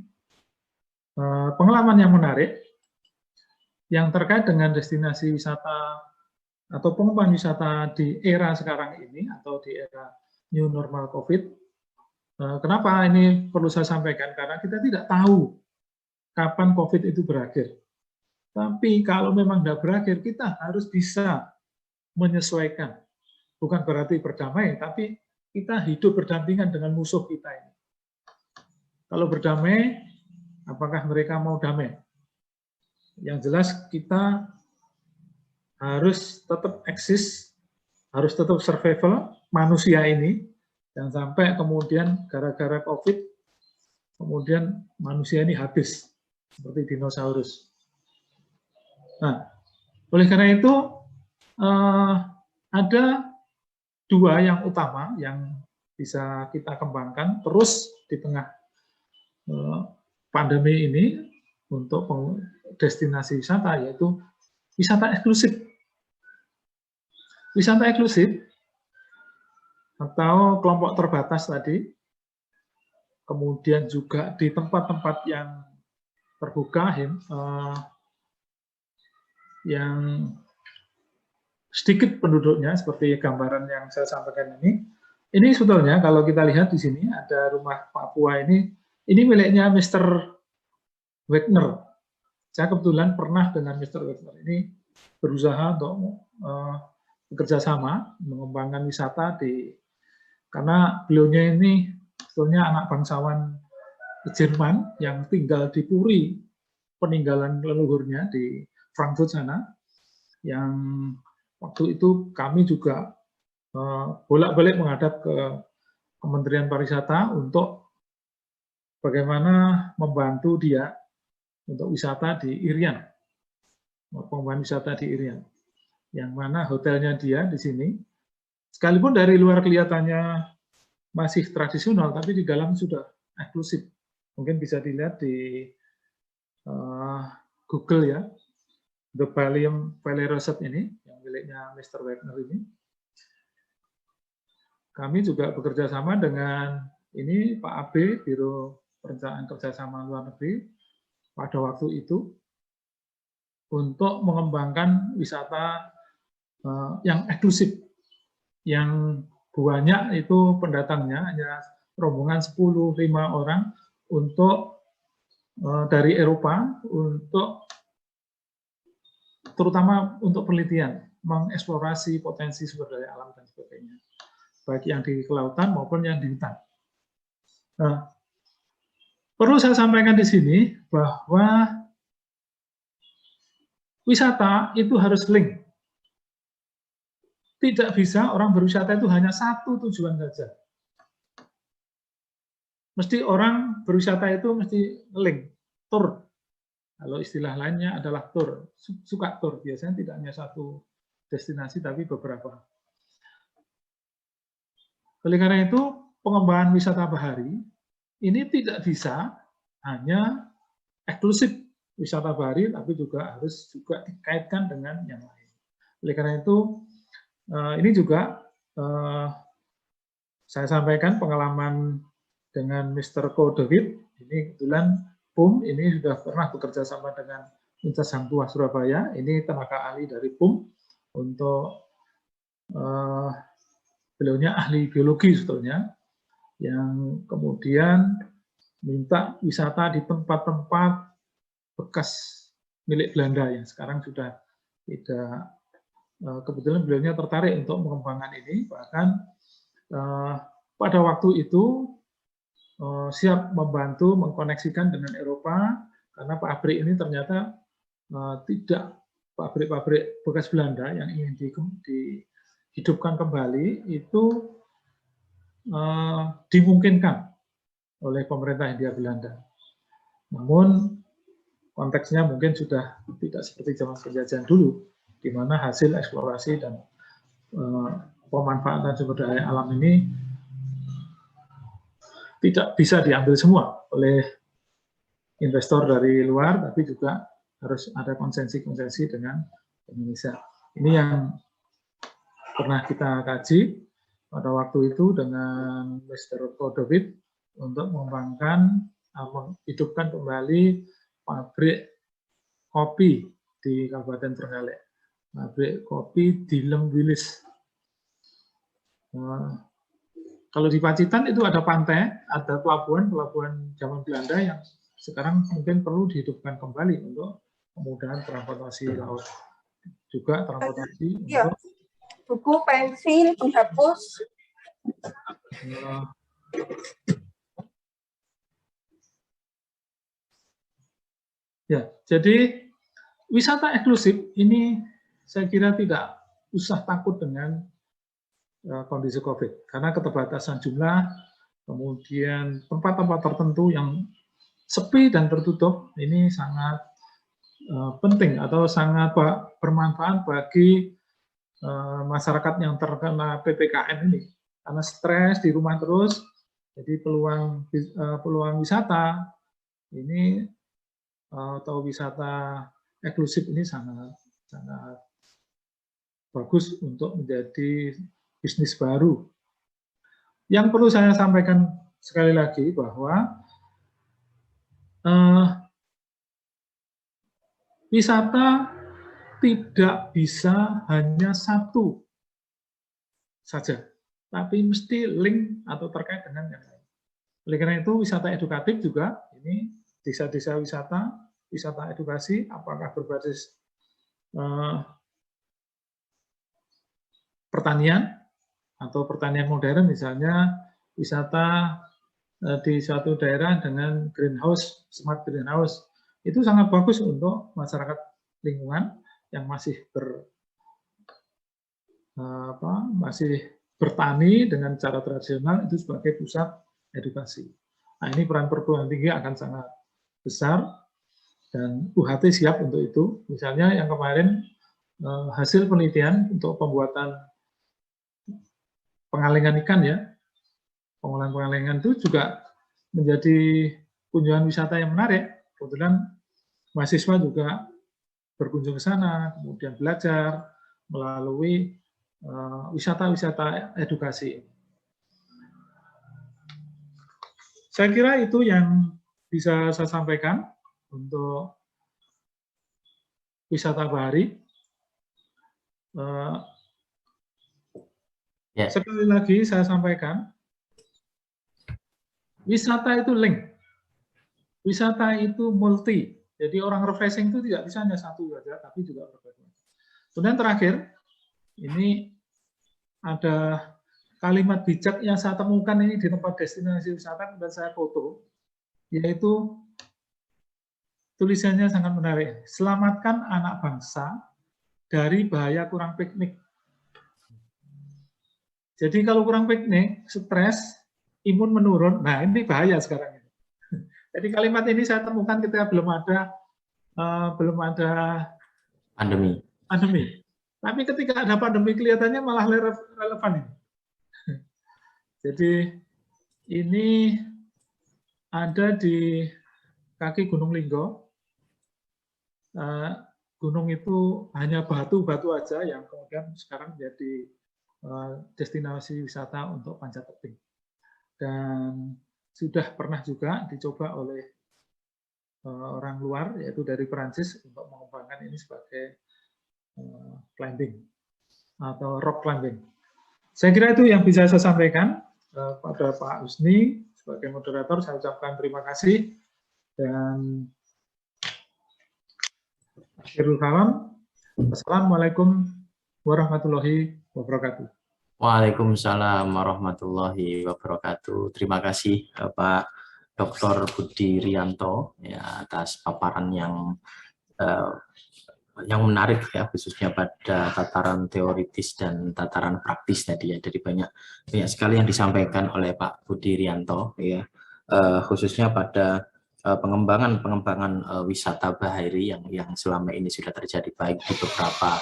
pengalaman yang menarik yang terkait dengan destinasi wisata atau pengembangan wisata di era sekarang ini atau di era new normal COVID. Kenapa ini perlu saya sampaikan? Karena kita tidak tahu kapan COVID itu berakhir. Tapi kalau memang tidak berakhir, kita harus bisa menyesuaikan. Bukan berarti berdamai, tapi kita hidup berdampingan dengan musuh kita ini. Kalau berdamai, apakah mereka mau damai? Yang jelas kita harus tetap eksis, harus tetap survival manusia ini, jangan sampai kemudian gara-gara COVID, kemudian manusia ini habis, seperti dinosaurus. Nah, oleh karena itu, ada dua yang utama yang bisa kita kembangkan terus di tengah pandemi ini untuk destinasi wisata, yaitu wisata eksklusif. Wisata eksklusif atau kelompok terbatas tadi, kemudian juga di tempat-tempat yang terbuka, yang sedikit penduduknya, seperti gambaran yang saya sampaikan ini sebetulnya kalau kita lihat di sini ada rumah Papua ini miliknya Mr. Wagner. Saya kebetulan pernah dengan Mr. Wagner ini berusaha untuk bekerja sama mengembangkan wisata karena beliaunya ini sebetulnya anak bangsawan Jerman yang tinggal di Puri, peninggalan leluhurnya di Frankfurt sana, yang waktu itu kami juga bolak-balik menghadap ke Kementerian Pariwisata untuk bagaimana membantu dia untuk wisata di Irian, pengembangan wisata di Irian, yang mana hotelnya dia di sini, sekalipun dari luar kelihatannya masih tradisional, tapi di dalam sudah eksklusif. Mungkin bisa dilihat di Google ya, The Valley Resort ini, yang miliknya Mr. Wagner ini. Kami juga bekerja sama dengan ini Pak AB, Biro Perencanaan Kerjasama Luar Negeri, pada waktu itu. untuk mengembangkan wisata yang eksklusif, yang banyak itu pendatangnya hanya rombongan 10-5 orang untuk dari Eropa, untuk terutama untuk penelitian, mengeksplorasi potensi sumber daya alam dan sebagainya, baik yang di kelautan maupun yang di hutan. Nah, perlu saya sampaikan di sini bahwa wisata itu harus link. Tidak bisa orang berwisata itu hanya satu tujuan saja. Mesti orang berwisata itu mesti link, tour. Kalau istilah lainnya adalah tour, suka tour. Biasanya tidak hanya satu destinasi, tapi beberapa. Oleh karena itu, pengembangan wisata bahari ini tidak bisa hanya eksklusif wisata bahari, tapi juga harus dikaitkan dengan yang lain. Oleh karena itu, ini juga saya sampaikan pengalaman dengan Mr. Ko David. Ini kebetulan PUM ini sudah pernah bekerja sama dengan Universitas Hang Tuah Surabaya. Ini tenaga ahli dari PUM untuk beliaunya ahli biologi sebetulnya, yang kemudian minta wisata di tempat-tempat bekas milik Belanda yang sekarang sudah tidak. Kebetulan beliaunya tertarik untuk mengembangkan ini, bahkan pada waktu itu siap membantu mengkoneksikan dengan Eropa, karena pabrik ini ternyata tidak pabrik-pabrik bekas Belanda yang ingin dihidupkan kembali itu dimungkinkan oleh pemerintah Hindia Belanda. Namun konteksnya mungkin sudah tidak seperti zaman penjajahan dulu, di mana hasil eksplorasi dan pemanfaatan sumber daya alam ini tidak bisa diambil semua oleh investor dari luar, tapi juga harus ada konsensi-konsensi dengan Indonesia. Ini yang pernah kita kaji pada waktu itu dengan Mr. Ko David untuk mengembangkan, menghidupkan kembali pabrik kopi di Kabupaten Trenggalek. Pabrik kopi di Lem-Wilis. Kalau di Pacitan itu ada pantai, ada pelabuhan zaman Belanda yang sekarang mungkin perlu dihidupkan kembali untuk kemudahan transportasi laut. Juga transportasi untuk buku, pensil, penghapus. Ya, jadi wisata eksklusif ini saya kira tidak usah takut dengan kondisi COVID, karena keterbatasan jumlah, kemudian tempat-tempat tertentu yang sepi dan tertutup, ini sangat penting atau sangat bermanfaat bagi masyarakat yang terkena PPKM ini, karena stres di rumah terus, jadi peluang wisata ini atau wisata eksklusif ini sangat bagus untuk menjadi bisnis baru. Yang perlu saya sampaikan sekali lagi bahwa wisata tidak bisa hanya satu saja, tapi mesti link atau terkait dengan yang lain. Oleh karena itu, wisata edukatif juga, ini desa-desa wisata, wisata edukasi, apakah berbasis pertanian, atau pertanian modern, misalnya wisata di suatu daerah dengan greenhouse, smart greenhouse, itu sangat bagus untuk masyarakat lingkungan yang masih masih bertani dengan cara tradisional, itu sebagai pusat edukasi. Nah, ini peran perguruan tinggi akan sangat besar, dan UHT siap untuk itu. Misalnya yang kemarin hasil penelitian untuk pembuatan pengalengan ikan, ya, pengolahan pengalengan itu juga menjadi kunjungan wisata yang menarik. Kebetulan mahasiswa juga berkunjung ke sana, kemudian belajar melalui wisata-wisata edukasi. Saya kira itu yang bisa saya sampaikan untuk wisata bahari. Sekali lagi saya sampaikan, wisata itu link. Wisata itu multi. Jadi orang refreshing itu tidak bisa hanya satu saja, tapi juga berbeda. Kemudian terakhir, ini ada kalimat bijak yang saya temukan ini di tempat destinasi wisata dan saya foto, yaitu tulisannya sangat menarik. Selamatkan anak bangsa dari bahaya kurang piknik. Jadi kalau kurang piknik, stres, imun menurun, nah ini bahaya sekarang ini. Jadi kalimat ini saya temukan ketika belum ada pandemi. Tapi ketika ada pandemi kelihatannya malah relevan ini. Jadi ini ada di kaki Gunung Linggo. Gunung itu hanya batu-batu aja yang kemudian sekarang menjadi destinasi wisata untuk panjat tebing. Dan sudah pernah juga dicoba oleh orang luar, yaitu dari Perancis, untuk mengembangkan ini sebagai climbing atau rock climbing. Saya kira itu yang bisa saya sampaikan pada Pak Husni sebagai moderator. Saya ucapkan terima kasih dan akhirul kalam. Assalamualaikum warahmatullahi wabarakatuh. Waalaikumsalam warahmatullahi wabarakatuh. Terima kasih Pak Dr. Budi Rianto ya, atas paparan yang menarik ya, khususnya pada tataran teoritis dan tataran praktis tadi ya. Dari banyak sekali yang disampaikan oleh Pak Budi Rianto ya, khususnya pada pengembangan wisata bahari yang selama ini sudah terjadi baik di beberapa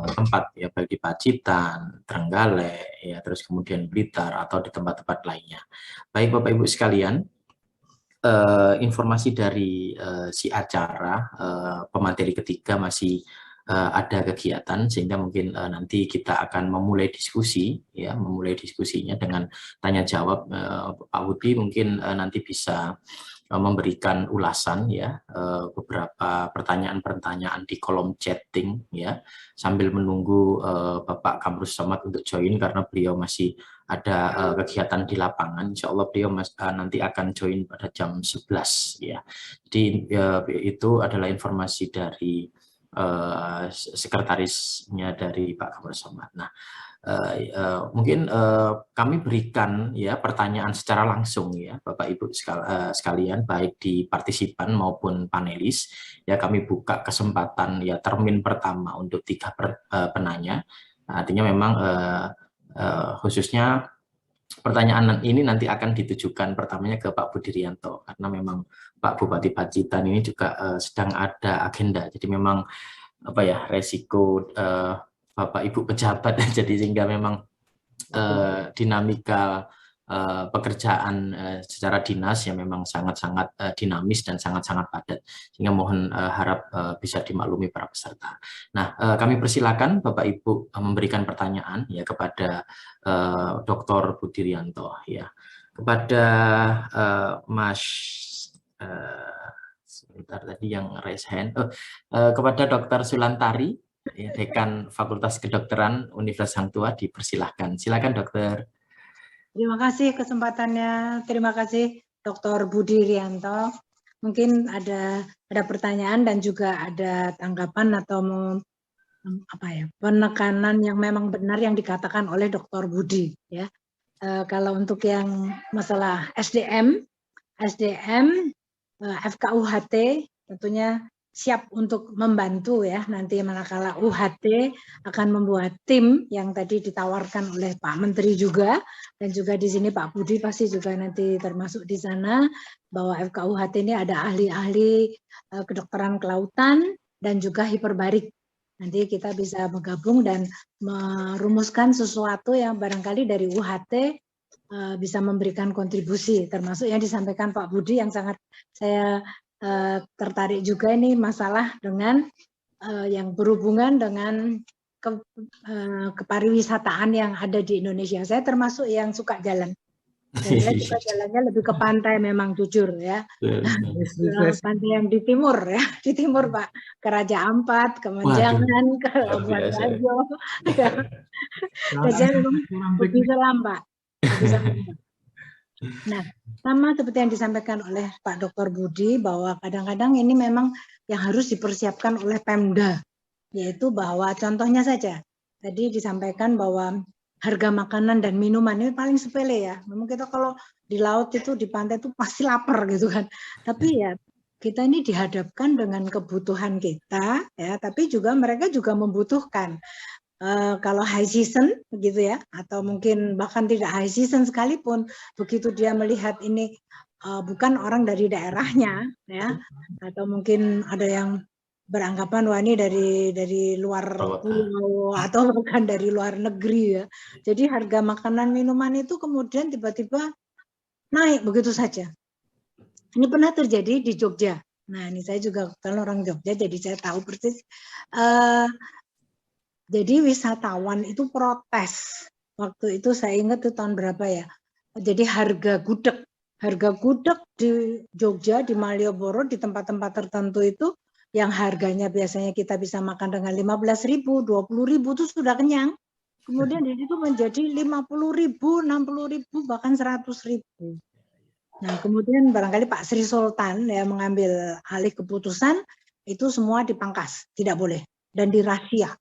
tempat ya, baik di Pacitan, Trenggalek ya, terus kemudian Blitar atau di tempat-tempat lainnya. Baik Bapak Ibu sekalian, informasi dari si acara pemateri ketiga masih ada kegiatan, sehingga mungkin nanti kita akan memulai diskusi ya, diskusinya dengan tanya jawab. Pak Budi mungkin nanti bisa memberikan ulasan ya, beberapa pertanyaan-pertanyaan di kolom chatting ya, sambil menunggu Bapak Kamrus Somad untuk join karena beliau masih ada kegiatan di lapangan. Insya Allah beliau nanti akan join pada jam 11 ya. Jadi itu adalah informasi dari sekretarisnya dari Pak Kamrus Somad. Nah, mungkin kami berikan ya pertanyaan secara langsung ya Bapak Ibu sekalian, baik di partisipan maupun panelis ya. Kami buka kesempatan ya termin pertama untuk 3 penanya. Nah, artinya memang khususnya pertanyaan ini nanti akan ditujukan pertamanya ke Pak Budi Rianto, karena memang Pak Bupati Pacitan ini juga sedang ada agenda. Jadi memang apa ya, resiko Bapak Ibu pejabat, jadi sehingga memang dinamika pekerjaan secara dinas ya memang sangat-sangat dinamis dan sangat-sangat padat, sehingga mohon harap bisa dimaklumi para peserta. Nah, kami persilakan Bapak Ibu memberikan pertanyaan ya kepada Dr. Budi Rianto ya, kepada Mas sebentar tadi yang raise hand, kepada Dr. Sulantari, Dekan Fakultas Kedokteran Universitas Hang Tuah, dipersilahkan. Silakan dokter. Terima kasih kesempatannya. Terima kasih Dr. Budi Rianto. Mungkin ada pertanyaan dan juga ada tanggapan atau penekanan yang memang benar yang dikatakan oleh Dr. Budi ya. Kalau untuk yang masalah SDM FKUHT tentunya siap untuk membantu ya, nanti manakala UHT akan membuat tim yang tadi ditawarkan oleh Pak Menteri juga, dan juga di sini Pak Budi pasti juga nanti termasuk di sana, bahwa FKUHT ini ada ahli-ahli kedokteran kelautan dan juga hiperbarik. Nanti kita bisa menggabung dan merumuskan sesuatu yang barangkali dari UHT bisa memberikan kontribusi, termasuk yang disampaikan Pak Budi yang sangat saya tertarik juga, ini masalah dengan yang berhubungan dengan kepariwisataan yang ada di Indonesia. Saya termasuk yang suka jalan. Dan saya juga jalannya lebih ke pantai memang jujur ya. Refresh. Pantai yang di timur ya, di timur Pak, ke Raja Ampat, ke Menjangan, ke Labuan Bajo. Ya. Jadi hobi selam Pak. Hobi selam, Pak. Nah, sama seperti yang disampaikan oleh Pak Dr. Budi bahwa kadang-kadang ini memang yang harus dipersiapkan oleh Pemda, yaitu bahwa contohnya saja tadi disampaikan bahwa harga makanan dan minuman ini paling sepele ya. Memang kita kalau di laut itu di pantai itu pasti lapar gitu kan. Tapi ya kita ini dihadapkan dengan kebutuhan kita ya, tapi juga mereka juga membutuhkan. Kalau high season begitu ya, atau mungkin bahkan tidak high season sekalipun, begitu dia melihat ini bukan orang dari daerahnya ya, atau mungkin ada yang beranggapan wah ini dari luar pulau atau bahkan dari luar negeri ya. Jadi harga makanan minuman itu kemudian tiba-tiba naik begitu saja. Ini pernah terjadi di Jogja. Nah ini saya juga kan orang Jogja, jadi saya tahu persis. Jadi wisatawan itu protes. Waktu itu saya ingat itu tahun berapa ya. Jadi harga gudeg di Jogja, di Malioboro, di tempat-tempat tertentu itu yang harganya biasanya kita bisa makan dengan 15.000, 20.000 itu sudah kenyang. Kemudian di situ menjadi 50.000, 60.000, bahkan 100.000. Nah, kemudian barangkali Pak Sri Sultan ya mengambil alih keputusan itu semua dipangkas, tidak boleh dan dirahasia.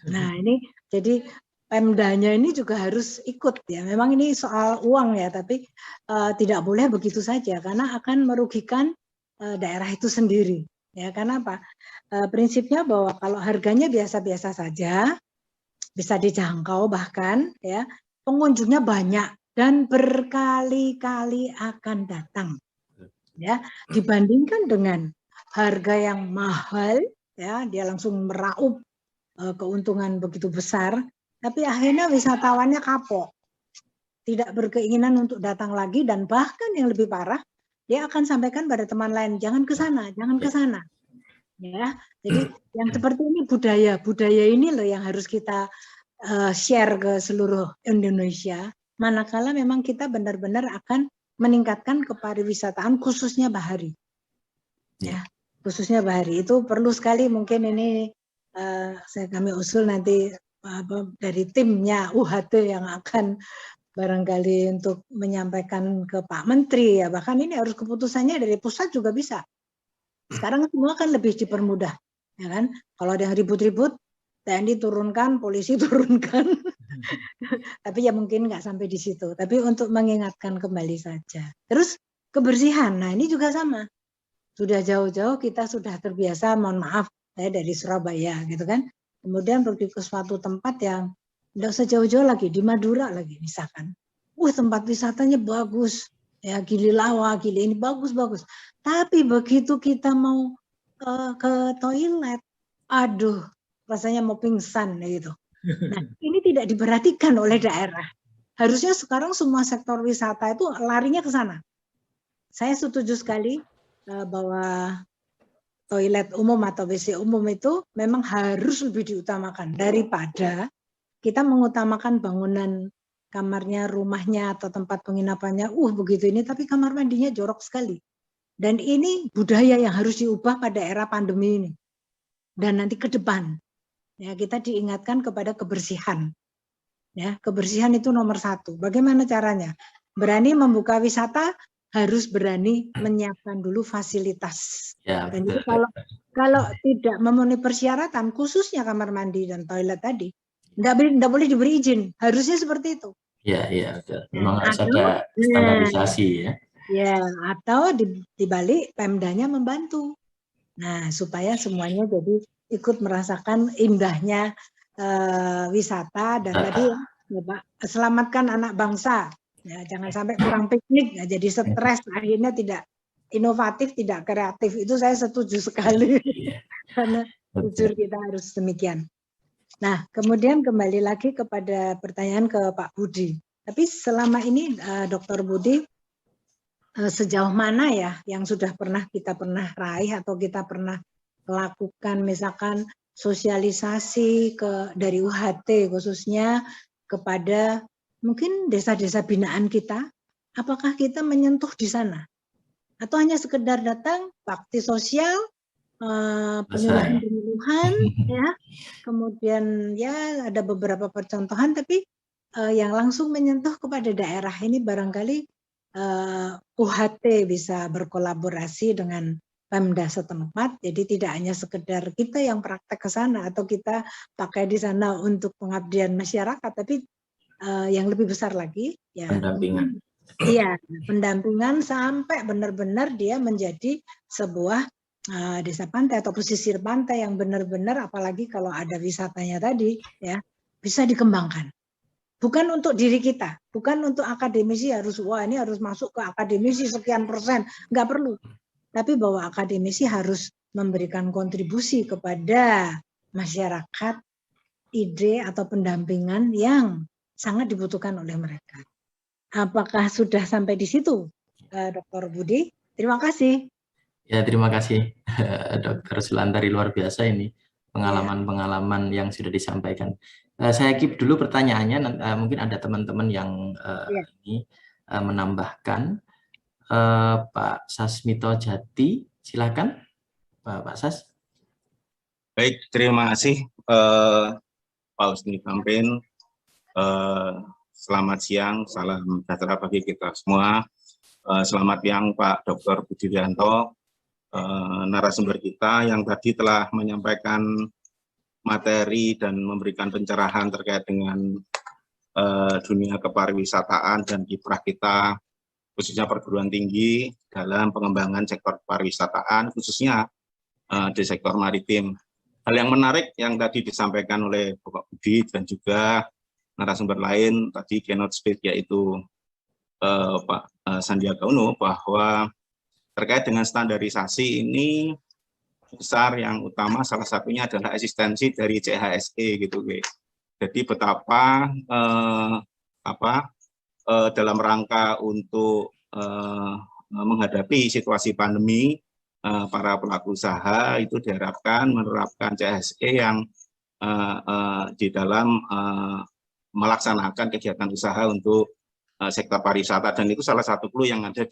Nah, ini jadi Pemdanya ini juga harus ikut ya. Memang ini soal uang ya, tapi tidak boleh begitu saja karena akan merugikan daerah itu sendiri. Ya, karena apa? Prinsipnya bahwa kalau harganya biasa-biasa saja, bisa dijangkau bahkan ya, pengunjungnya banyak dan berkali-kali akan datang. Ya, dibandingkan dengan harga yang mahal ya, dia langsung meraup keuntungan begitu besar, tapi akhirnya wisatawannya kapok. Tidak berkeinginan untuk datang lagi dan bahkan yang lebih parah, dia akan sampaikan pada teman lain, jangan ke sana, jangan ke sana. Ya, jadi yang seperti ini budaya ini loh yang harus kita share ke seluruh Indonesia. Manakala memang kita benar-benar akan meningkatkan kepariwisataan khususnya bahari. Ya, khususnya bahari itu perlu sekali mungkin ini kami usul nanti dari timnya UHT yang akan barangkali untuk menyampaikan ke Pak Menteri ya, bahkan ini harus keputusannya dari pusat juga bisa. Sekarang semua kan lebih dipermudah, ya kan? Kalau ada yang ribut-ribut, TNI turunkan, polisi turunkan, tapi ya mungkin nggak sampai di situ. Tapi untuk mengingatkan kembali saja. Terus kebersihan, nah ini juga sama. Sudah jauh-jauh kita sudah terbiasa, mohon maaf, saya dari Surabaya gitu kan. Kemudian pergi ke suatu tempat yang tidak usah jauh-jauh lagi, di Madura lagi misalkan. Tempat wisatanya bagus. Ya, Gili Lawa, Gili ini bagus-bagus. Tapi begitu kita mau ke toilet, aduh, rasanya mau pingsan gitu. Nah, ini tidak diperhatikan oleh daerah. Harusnya sekarang semua sektor wisata itu larinya ke sana. Saya setuju sekali bahwa toilet umum atau WC umum itu memang harus lebih diutamakan daripada kita mengutamakan bangunan kamarnya, rumahnya, atau tempat penginapannya, begitu ini, tapi kamar mandinya jorok sekali. Dan ini budaya yang harus diubah pada era pandemi ini. Dan nanti ke depan, ya kita diingatkan kepada kebersihan. Ya, kebersihan itu nomor 1. Bagaimana caranya? Berani membuka wisata, harus berani menyiapkan dulu fasilitas. Ya, dan itu kalau tidak memenuhi persyaratan, khususnya kamar mandi dan toilet tadi, tidak boleh diberi izin. Harusnya seperti itu. Ya, memang harus ada standarisasi ya. Ya, atau dibalik Pemdanya membantu. Nah, supaya semuanya jadi ikut merasakan indahnya wisata dan tadi ya Pak, selamatkan anak bangsa. Ya, jangan sampai kurang piknik, ya, jadi stres akhirnya tidak inovatif, tidak kreatif. Itu saya setuju sekali. Karena jujur kita harus demikian. Nah, kemudian kembali lagi kepada pertanyaan ke Pak Budi. Tapi selama ini Dr. Budi, sejauh mana ya yang sudah kita pernah raih atau kita pernah lakukan misalkan sosialisasi dari UHT khususnya kepada mungkin desa-desa binaan kita, apakah kita menyentuh di sana? Atau hanya sekedar datang, bakti sosial, penyuluhan-penyuluhan, ya, kemudian ya ada beberapa percontohan, tapi yang langsung menyentuh kepada daerah ini barangkali UHT bisa berkolaborasi dengan Pemda setempat, jadi tidak hanya sekedar kita yang praktek ke sana atau kita pakai di sana untuk pengabdian masyarakat, tapi yang lebih besar lagi, ya, pendampingan. Iya, pendampingan sampai benar-benar dia menjadi sebuah desa pantai atau pesisir pantai yang benar-benar, apalagi kalau ada wisatanya tadi, ya, bisa dikembangkan. Bukan untuk diri kita, bukan untuk akademisi harus, wah ini harus masuk ke akademisi sekian persen, nggak perlu. Tapi bahwa akademisi harus memberikan kontribusi kepada masyarakat, ide atau pendampingan yang sangat dibutuhkan oleh mereka. Apakah sudah sampai di situ, Dr. Budi? Terima kasih. Ya, terima kasih Dr. Sulantari, luar biasa ini pengalaman-pengalaman yang sudah disampaikan. Saya keep dulu pertanyaannya, mungkin ada teman-teman yang ini menambahkan. Pak Sasmito Jati, silakan Pak Sas. Baik, terima kasih Pak Husni Kampen. Selamat siang, salam sejahtera bagi kita semua. Selamat siang Pak Dr. Budianto, narasumber kita yang tadi telah menyampaikan materi dan memberikan pencerahan terkait dengan dunia kepariwisataan dan kiprah kita, khususnya perguruan tinggi dalam pengembangan sektor pariwisataan, khususnya di sektor maritim. Hal yang menarik yang tadi disampaikan oleh Bapak Budi dan juga narasumber lain tadi keynote speech, yaitu Pak Sandiaga Uno, bahwa terkait dengan standarisasi ini besar, yang utama salah satunya adalah eksistensi dari CHSE gitu, jadi betapa dalam rangka untuk menghadapi situasi pandemi, para pelaku usaha itu diharapkan menerapkan CHSE yang di dalam melaksanakan kegiatan usaha untuk sektor pariwisata, dan itu salah satu clue yang ada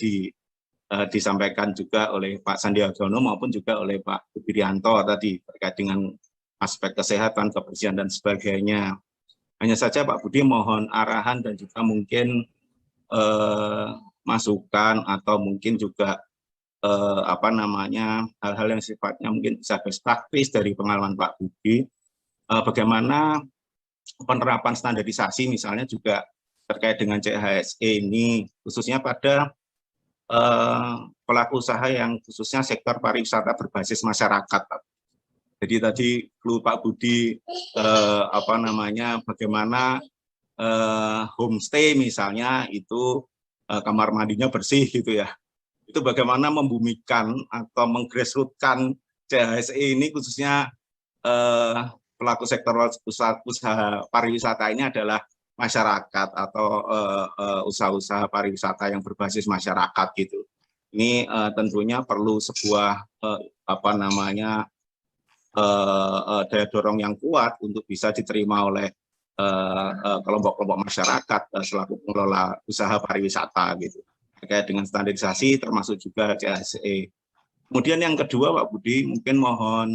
disampaikan juga oleh Pak Sandiaga Uno maupun juga oleh Pak Budianto tadi terkait dengan aspek kesehatan, kebersihan dan sebagainya. Hanya saja Pak Budi mohon arahan dan juga mungkin masukan atau mungkin juga hal-hal yang sifatnya mungkin bisa best practice dari pengalaman Pak Budi, bagaimana penerapan standarisasi misalnya juga terkait dengan CHSE ini, khususnya pada pelaku usaha yang khususnya sektor pariwisata berbasis masyarakat. Jadi tadi clue Pak Budi bagaimana homestay misalnya itu kamar mandinya bersih gitu ya. Itu bagaimana membumikan atau menggrassrootkan CHSE ini, khususnya pelaku sektor usaha pariwisata ini adalah masyarakat atau usaha-usaha pariwisata yang berbasis masyarakat gitu. Ini tentunya perlu sebuah daya dorong yang kuat untuk bisa diterima oleh kelompok-kelompok masyarakat selaku pengelola usaha pariwisata gitu, terkait dengan standarisasi termasuk juga CHSE. Kemudian yang kedua Pak Budi, mungkin mohon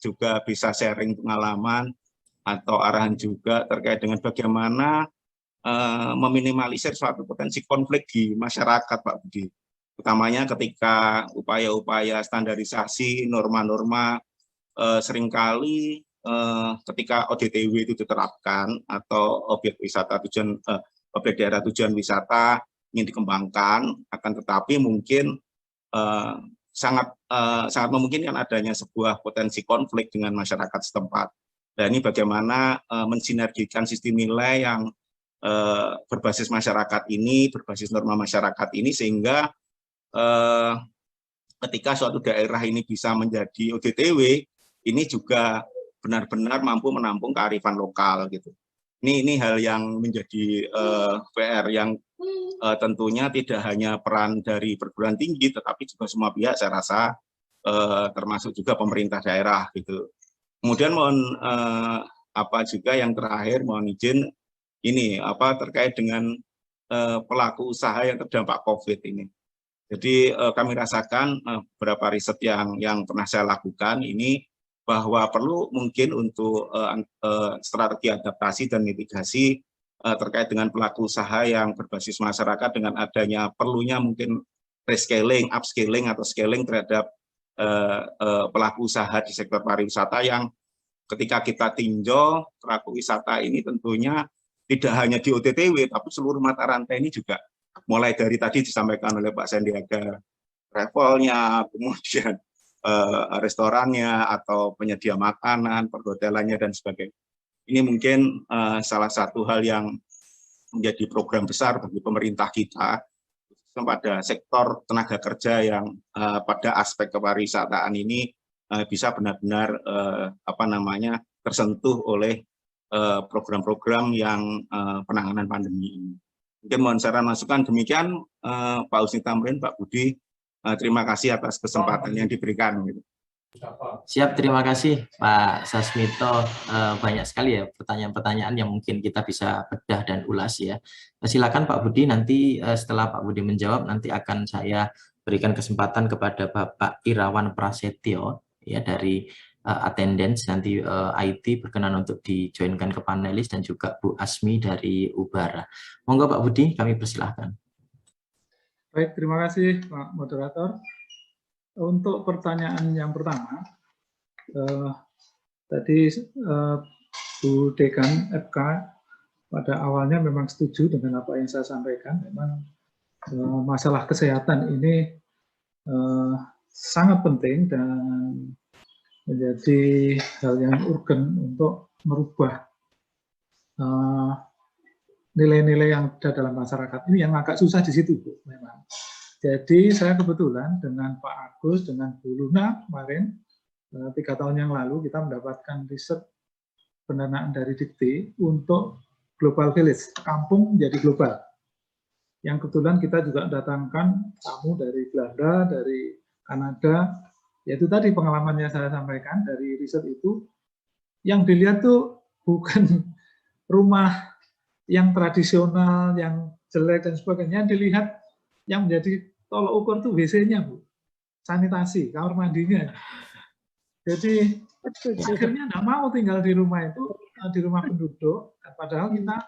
juga bisa sharing pengalaman atau arahan juga terkait dengan bagaimana meminimalisir suatu potensi konflik di masyarakat Pak Budi, utamanya ketika upaya-upaya standarisasi norma-norma seringkali ketika ODTW itu diterapkan atau objek wisata tujuan objek daerah tujuan wisata ingin dikembangkan, akan tetapi mungkin sangat memungkinkan adanya sebuah potensi konflik dengan masyarakat setempat. Dan ini bagaimana mensinergikan sistem nilai yang berbasis masyarakat ini, berbasis norma masyarakat ini, sehingga ketika suatu daerah ini bisa menjadi ODTW, ini juga benar-benar mampu menampung kearifan lokal gitu. Ini hal yang menjadi PR yang tentunya tidak hanya peran dari perguruan tinggi, tetapi juga semua pihak saya rasa, termasuk juga pemerintah daerah gitu. Kemudian mohon juga yang terakhir, mohon izin ini terkait dengan pelaku usaha yang terdampak COVID ini. Jadi kami rasakan beberapa riset yang pernah saya lakukan ini bahwa perlu mungkin untuk strategi adaptasi dan mitigasi terkait dengan pelaku usaha yang berbasis masyarakat dengan adanya perlunya mungkin rescaling, upscaling atau scaling terhadap pelaku usaha di sektor pariwisata yang ketika kita tinjau pelaku wisata ini tentunya tidak hanya di OTTW tapi seluruh mata rantai ini juga mulai dari tadi disampaikan oleh Pak Sandiaga, travelnya, kemudian restorannya atau penyedia makanan, perhotelannya dan sebagainya. Ini mungkin salah satu hal yang menjadi program besar bagi pemerintah kita pada sektor tenaga kerja yang pada aspek kepariwisataan ini bisa benar-benar tersentuh oleh program-program yang penanganan pandemi ini. Mungkin mohon saran masukan demikian Pak Husni Tamrin, Pak Budi. Terima kasih atas kesempatan yang diberikan. Siap, terima kasih Pak Sasmito. Banyak sekali ya pertanyaan-pertanyaan yang mungkin kita bisa bedah dan ulas ya. Silakan Pak Budi, nanti setelah Pak Budi menjawab nanti akan saya berikan kesempatan kepada Bapak Irawan Prasetyo ya dari attendance, nanti IT berkenan untuk dijoinkan ke panelis dan juga Bu Asmi dari Ubara. Monggo Pak Budi, kami persilahkan. Baik, terima kasih Pak Moderator. Untuk pertanyaan yang pertama, tadi Bu Dekan FK pada awalnya memang setuju dengan apa yang saya sampaikan. Memang masalah kesehatan ini sangat penting dan menjadi hal yang urgen untuk merubah nilai-nilai yang ada dalam masyarakat. Ini yang agak susah di situ, Bu, memang. Jadi saya kebetulan dengan Pak Agus, dengan Bu Luna kemarin, 3 tahun yang lalu kita mendapatkan riset pendanaan dari Dikti untuk Global Village, kampung menjadi global. Yang kebetulan kita juga datangkan tamu dari Belanda, dari Kanada, yaitu tadi pengalamannya saya sampaikan dari riset itu, yang dilihat tuh bukan rumah yang tradisional, yang jelek dan sebagainya, yang dilihat yang menjadi tolok ukur tuh WC-nya, Bu. Sanitasi, kamar mandinya. Jadi akhirnya nggak mau tinggal di rumah itu, di rumah penduduk, padahal kita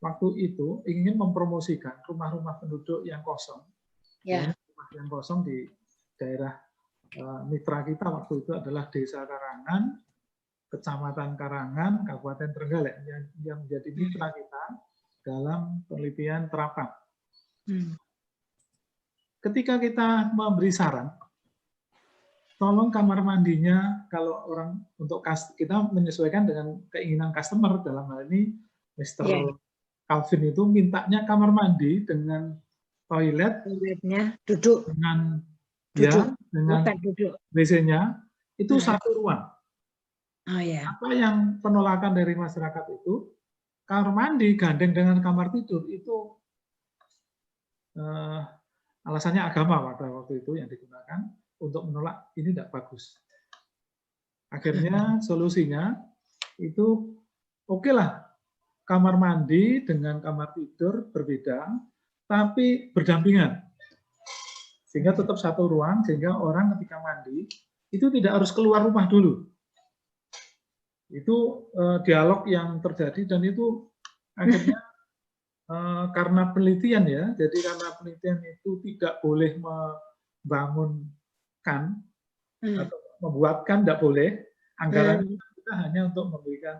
waktu itu ingin mempromosikan rumah-rumah penduduk yang kosong. Ya. Rumah yang kosong di daerah mitra kita waktu itu adalah Desa Karangan, Kecamatan Karangan, Kabupaten Trenggalek yang menjadi mitra kita dalam penelitian terapan. Ketika kita memberi saran, tolong kamar mandinya kalau orang untuk kita menyesuaikan dengan keinginan customer, dalam hal ini Mr. Calvin itu mintanya kamar mandi dengan toiletnya duduk dengan duduk, dengan WC-nya itu satu ruang. Apa yang penolakan dari masyarakat itu, kamar mandi gandeng dengan kamar tidur itu alasannya agama pada waktu itu yang digunakan untuk menolak, ini tidak bagus. Akhirnya solusinya itu oke lah, kamar mandi dengan kamar tidur berbeda, tapi berdampingan. Sehingga tetap satu ruang, sehingga orang ketika mandi itu tidak harus keluar rumah dulu. Itu dialog yang terjadi dan itu akhirnya karena penelitian ya, jadi karena penelitian itu tidak boleh membangunkan atau membuatkan, tidak boleh, anggaran kita hanya untuk memberikan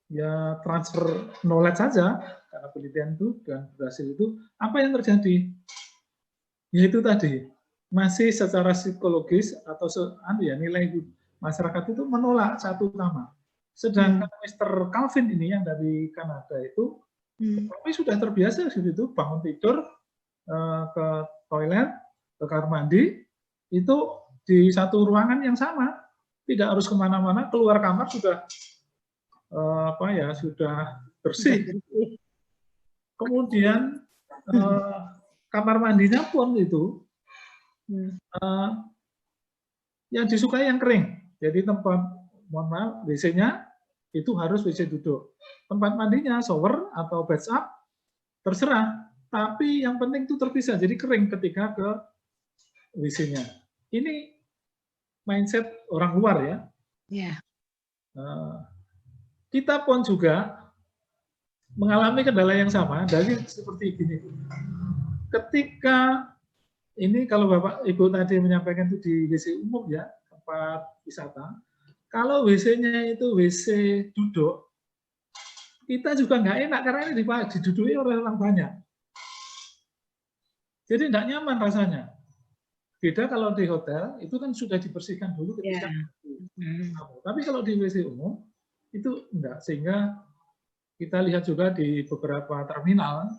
ya transfer knowledge saja, karena penelitian itu dan berhasil itu, apa yang terjadi? Yaitu tadi, masih secara psikologis atau nilai masyarakat itu menolak satu utama. Sedangkan Mr. Calvin ini yang dari Kanada itu, tapi sudah terbiasa itu bangun tidur, ke toilet, ke kamar mandi, itu di satu ruangan yang sama, tidak harus kemana-mana, keluar kamar sudah sudah bersih. Kemudian kamar mandinya pun itu yang disukai yang kering. Jadi tempat, mohon maaf, WC-nya itu harus WC duduk. Tempat mandinya shower atau bathtub terserah, tapi yang penting itu terpisah, jadi kering ketika ke WC-nya. Ini mindset orang luar ya. Ya. Kita pun juga mengalami kendala yang sama, dari seperti gini. Ketika ini kalau Bapak Ibu tadi menyampaikan itu di WC umum ya, tempat wisata, kalau WC-nya itu WC duduk, kita juga nggak enak karena ini diduduki oleh orang banyak. Jadi nggak nyaman rasanya. Beda kalau di hotel, itu kan sudah dibersihkan dulu ketika Tapi kalau di WC umum, itu enggak. Sehingga kita lihat juga di beberapa terminal,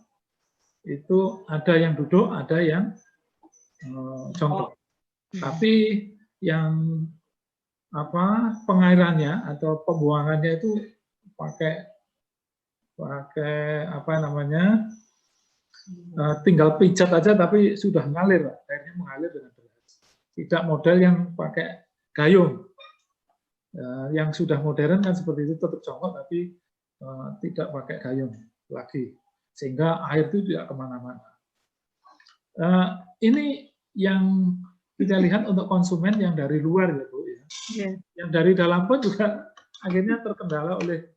itu ada yang duduk, ada yang jongkok. Tapi yang pengairannya atau pembuangannya itu pakai apa namanya, tinggal pijat aja tapi sudah ngalir, airnya mengalir dengan deras. Tidak model yang pakai gayung. Yang sudah modern kan seperti itu, tetap jongkok tapi tidak pakai gayung lagi, sehingga air itu tidak kemana-mana. Ini yang kita lihat untuk konsumen yang dari luar ya Bu ya. Yang dari dalam pun juga akhirnya terkendala oleh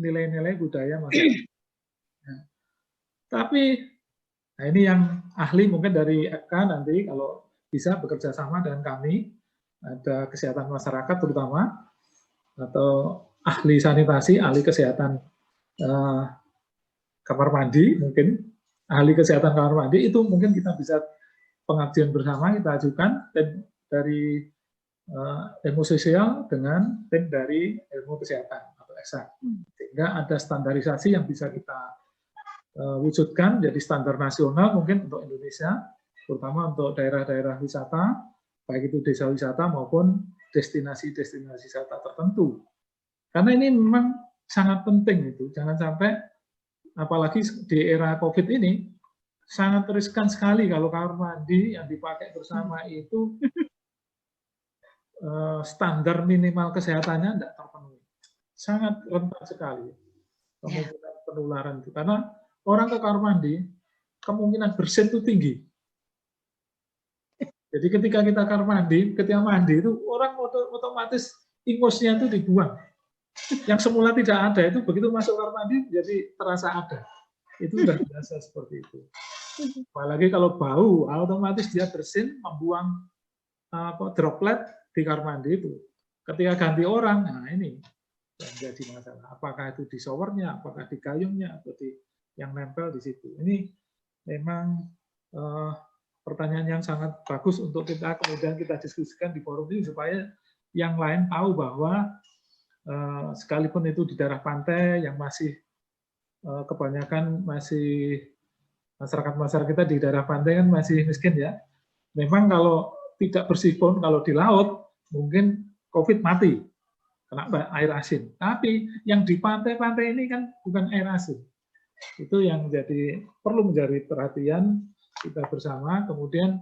nilai-nilai budaya masyarakat. Tapi nah ini yang ahli mungkin dari FK nanti kalau bisa bekerja sama dengan kami, ada kesehatan masyarakat terutama, atau ahli sanitasi, ahli kesehatan kamar mandi, mungkin ahli kesehatan kamar mandi, itu mungkin kita bisa pengajian bersama, kita ajukan tim dari ilmu sosial dengan tim dari ilmu kesehatan atau eksak, sehingga ada standarisasi yang bisa kita wujudkan jadi standar nasional mungkin untuk Indonesia, terutama untuk daerah-daerah wisata, baik itu desa wisata maupun destinasi-destinasi wisata tertentu. Karena ini memang sangat penting itu, jangan sampai apalagi di era COVID ini sangat riskan sekali kalau kamar mandi yang dipakai bersama itu standar minimal kesehatannya tidak terpenuhi. Sangat rentan sekali kemungkinan penularan itu, karena orang ke kamar mandi kemungkinan bersin itu tinggi. Jadi ketika kita kamar mandi, ketika mandi itu orang otomatis ingusnya itu dibuang. Yang semula tidak ada itu begitu masuk kamar mandi jadi terasa ada. Itu sudah biasa seperti itu. Apalagi kalau bau, otomatis dia bersin membuang droplet di kamar mandi itu. Ketika ganti orang, nah ini yang jadi masalah. Apakah itu di showernya, apakah di gayungnya, atau di yang nempel di situ. Ini memang pertanyaan yang sangat bagus untuk kita kemudian kita diskusikan di forum ini supaya yang lain tahu bahwa sekalipun itu di daerah pantai yang masih kebanyakan masih masyarakat kita di daerah pantai kan masih miskin ya. Memang kalau tidak bersih pun kalau di laut mungkin COVID mati kena air asin. Tapi yang di pantai-pantai ini kan bukan air asin. Itu yang perlu menjadi perhatian kita bersama. Kemudian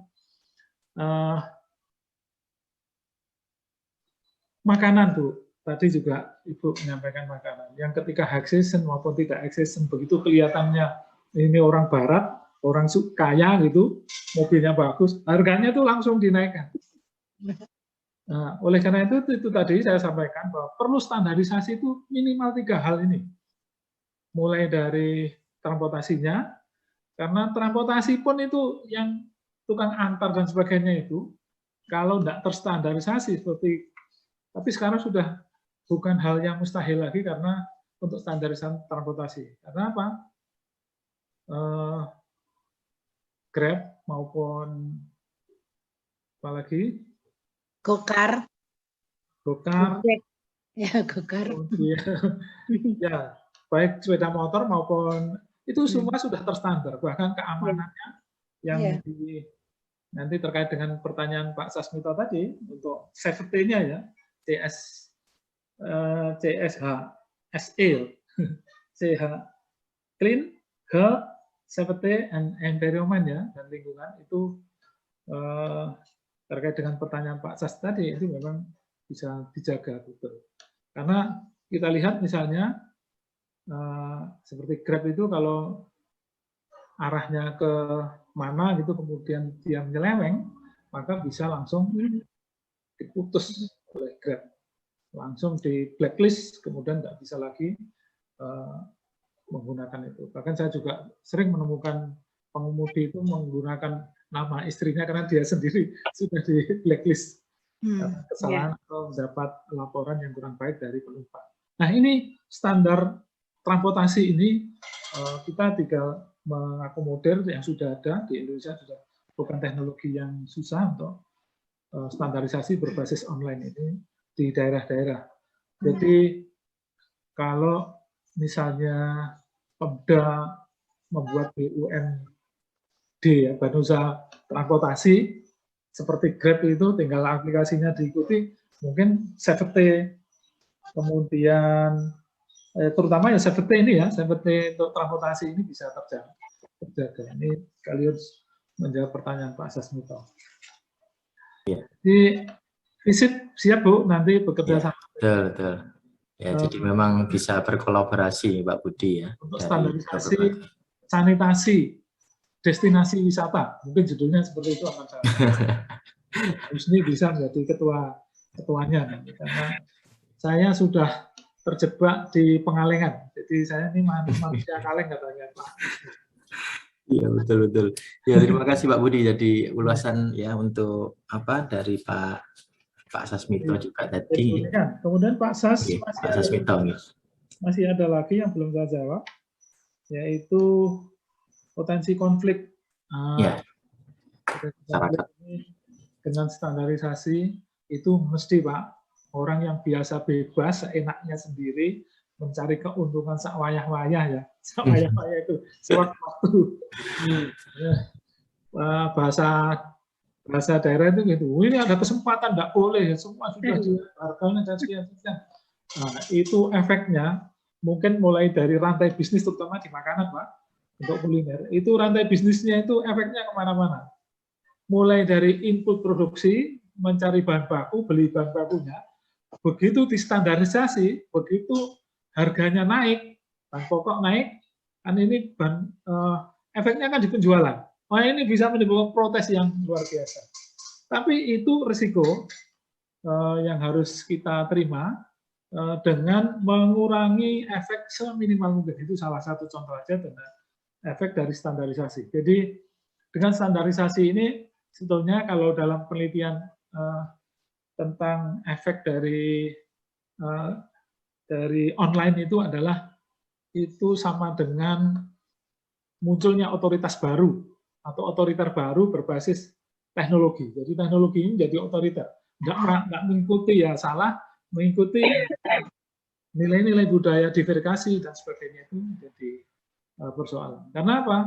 makanan tuh tadi juga Ibu menyampaikan makanan yang ketika high season maupun tidak high season begitu kelihatannya ini orang barat, orang kaya gitu, mobilnya bagus, harganya tuh langsung dinaikkan. Nah, oleh karena itu tadi saya sampaikan bahwa perlu standarisasi itu minimal 3 hal ini. Mulai dari transportasinya, karena transportasi pun itu yang tukang antar dan sebagainya itu, kalau tidak terstandarisasi seperti, tapi sekarang sudah bukan hal yang mustahil lagi karena untuk standarisasi transportasi. Karena apa? Grab maupun apalagi? Gokar. Ya, Gokar. Ya, baik sepeda motor maupun itu semua sudah terstandar, bahkan keamanannya yang nanti terkait dengan pertanyaan Pak Sasmito tadi untuk safety-nya ya, CSH, SE, CH, clean, health, safety, and environment ya, dan lingkungan itu terkait dengan pertanyaan Pak Sas tadi itu memang bisa dijaga betul. Karena kita lihat misalnya seperti Grab itu kalau arahnya ke mana gitu kemudian dia menyeleweng, maka bisa langsung diputus oleh Grab, langsung di blacklist, kemudian nggak bisa lagi menggunakan itu. Bahkan saya juga sering menemukan pengemudi itu menggunakan nama istrinya karena dia sendiri sudah di blacklist karena kesalahan atau mendapat laporan yang kurang baik dari penumpang. Nah, ini standar transportasi ini kita tinggal mengakomodir yang sudah ada di Indonesia, sudah bukan teknologi yang susah untuk standarisasi berbasis online ini di daerah-daerah. Jadi kalau misalnya Pemda membuat BUMD, ya, Badan Usaha Transportasi, seperti Grab itu tinggal aplikasinya diikuti, mungkin safety, kemudian terutama ya safety ini ya, safety untuk transportasi ini bisa terjaga. Ini sekaligus menjawab pertanyaan Pak Sasmito. Ya. Di visit siap Bu, nanti bekerja sama. Betul. Ya, jadi memang bisa berkolaborasi Pak Budi ya. Untuk standarisasi sanitasi destinasi wisata, mungkin judulnya seperti itu akan saya. Ini bisa menjadi ketuanya nanti, karena saya sudah terjebak di Pengalengan, jadi saya ini manusia kaleng katanya Pak. Iya, betul. Ya, terima kasih Pak Budi. Jadi ulasan ya untuk dari Pak Sasmito juga tadi. Kemudian Pak Sas, masih ada lagi yang belum saya jawab, yaitu potensi konflik. Konflik ini dengan standarisasi itu mesti Pak, orang yang biasa bebas seenaknya sendiri mencari keuntungan sawayah-wayah ya, sawayah-wayah itu sewaktu-waktu. Bahasa daerah itu gitu, ini ada kesempatan, nggak boleh, semua sudah harganya dan sekian. Nah, itu efeknya mungkin mulai dari rantai bisnis, terutama di makanan Pak, untuk kuliner, itu rantai bisnisnya itu efeknya kemana-mana. Mulai dari input produksi, mencari bahan baku, beli bahan bakunya, begitu distandarisasi, begitu harganya naik, bahan pokok naik, kan ini efeknya kan di penjualan. Wah, ini bisa menimbulkan protes yang luar biasa. Tapi itu risiko yang harus kita terima dengan mengurangi efek seminimal mungkin. Itu salah satu contoh aja dengan efek dari standarisasi. Jadi dengan standarisasi ini sebetulnya kalau dalam penelitian tentang efek dari online itu adalah itu sama dengan munculnya otoritas baru atau otoriter baru berbasis teknologi. Jadi teknologi ini menjadi otoriter. Nggak mengikuti ya salah, mengikuti nilai-nilai budaya, diverifikasi, dan sebagainya itu menjadi persoalan. Karena apa?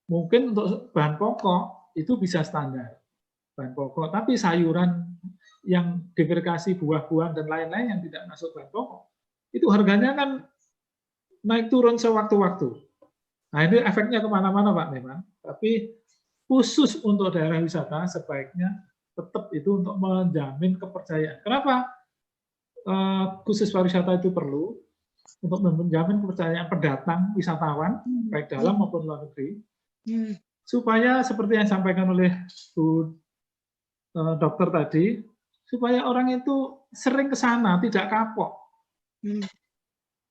Mungkin untuk bahan pokok itu bisa standar. Bahan pokok, tapi sayuran yang diverifikasi, buah-buahan, dan lain-lain yang tidak masuk bahan pokok, itu harganya kan naik turun sewaktu-waktu. Nah, ini efeknya kemana-mana Pak memang, tapi khusus untuk daerah wisata sebaiknya tetap itu untuk menjamin kepercayaan. Kenapa khusus pariwisata itu perlu? Untuk menjamin kepercayaan pendatang wisatawan, baik dalam maupun luar negeri, supaya seperti yang disampaikan oleh Bu Dokter tadi, supaya orang itu sering ke sana, tidak kapok.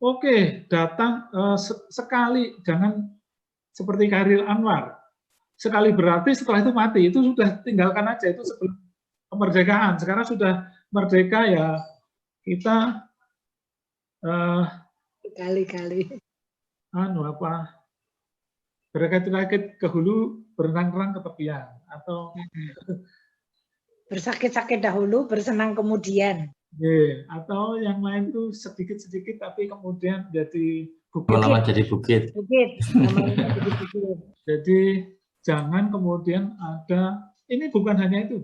Oke, datang sekali, jangan seperti Khairil Anwar. Sekali berarti setelah itu mati, itu sudah tinggalkan aja, itu sebelum kemerdekaan. Sekarang sudah merdeka ya, kita kali-kali berakit-rakit ke hulu, berenang-renang ke tepian, atau bersakit-sakit dahulu, bersenang kemudian. Atau yang lain itu sedikit-sedikit tapi kemudian jadi bukit. Lama jadi bukit. Jadi jangan kemudian ada, ini bukan hanya itu,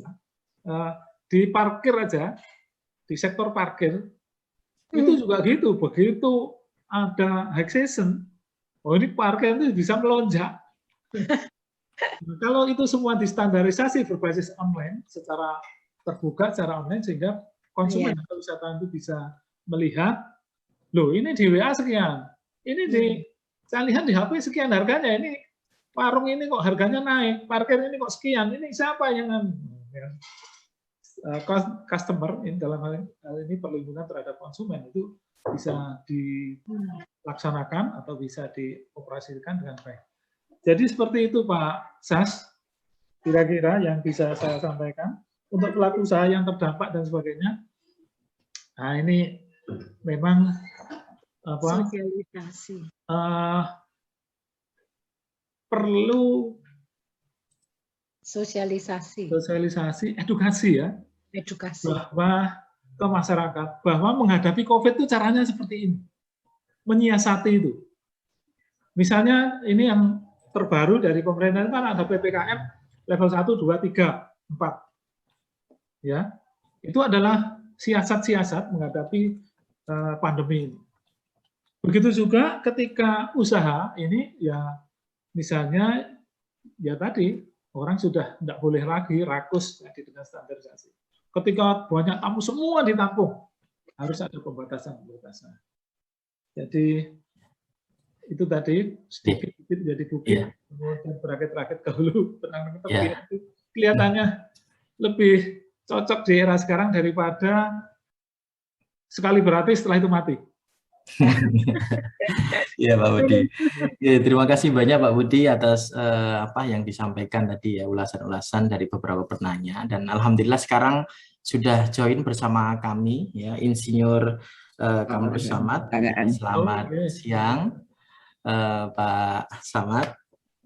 di parkir aja, di sektor parkir, itu juga gitu, begitu ada high season, ini parkir itu bisa melonjak. Kalau itu semua distandarisasi berbasis online, secara terbuka, secara online, sehingga konsumen atau wisatawan itu bisa melihat, loh ini di WA sekian, ini saya lihat di HP sekian harganya, ini warung ini kok harganya naik, parkir ini kok sekian, ini siapa yang customer ini dalam hal ini perlindungan terhadap konsumen itu bisa dilaksanakan atau bisa dioperasikan dengan baik. Jadi seperti itu Pak Sas, kira-kira yang bisa saya sampaikan untuk pelaku usaha yang terdampak dan sebagainya. Nah ini memang sosialisasi. Perlu sosialisasi, edukasi ya, edukasi bahwa ke masyarakat bahwa menghadapi COVID itu caranya seperti ini, menyiasati itu. Misalnya ini yang terbaru dari pemerintah kan ada PPKM level 1, 2, 3, 4. Ya, itu adalah siasat-siasat menghadapi pandemi ini. Begitu juga ketika usaha ini ya misalnya ya tadi orang sudah tidak boleh lagi rakus tadi dengan standarisasi. Ketika banyak tamu semua ditampung, harus ada pembatasan. Jadi itu tadi sedikit jadi bukit, kemudian berakit-rakit ke hulu, kelihatannya lebih cocok di era sekarang daripada sekali berarti setelah itu mati. Iya Pak Budi. Ya, terima kasih banyak Pak Budi atas apa yang disampaikan tadi ya, ulasan-ulasan dari beberapa penanya, dan alhamdulillah sekarang sudah join bersama kami ya Insinyur Kamrus Samad. Selamat siang Pak Samad.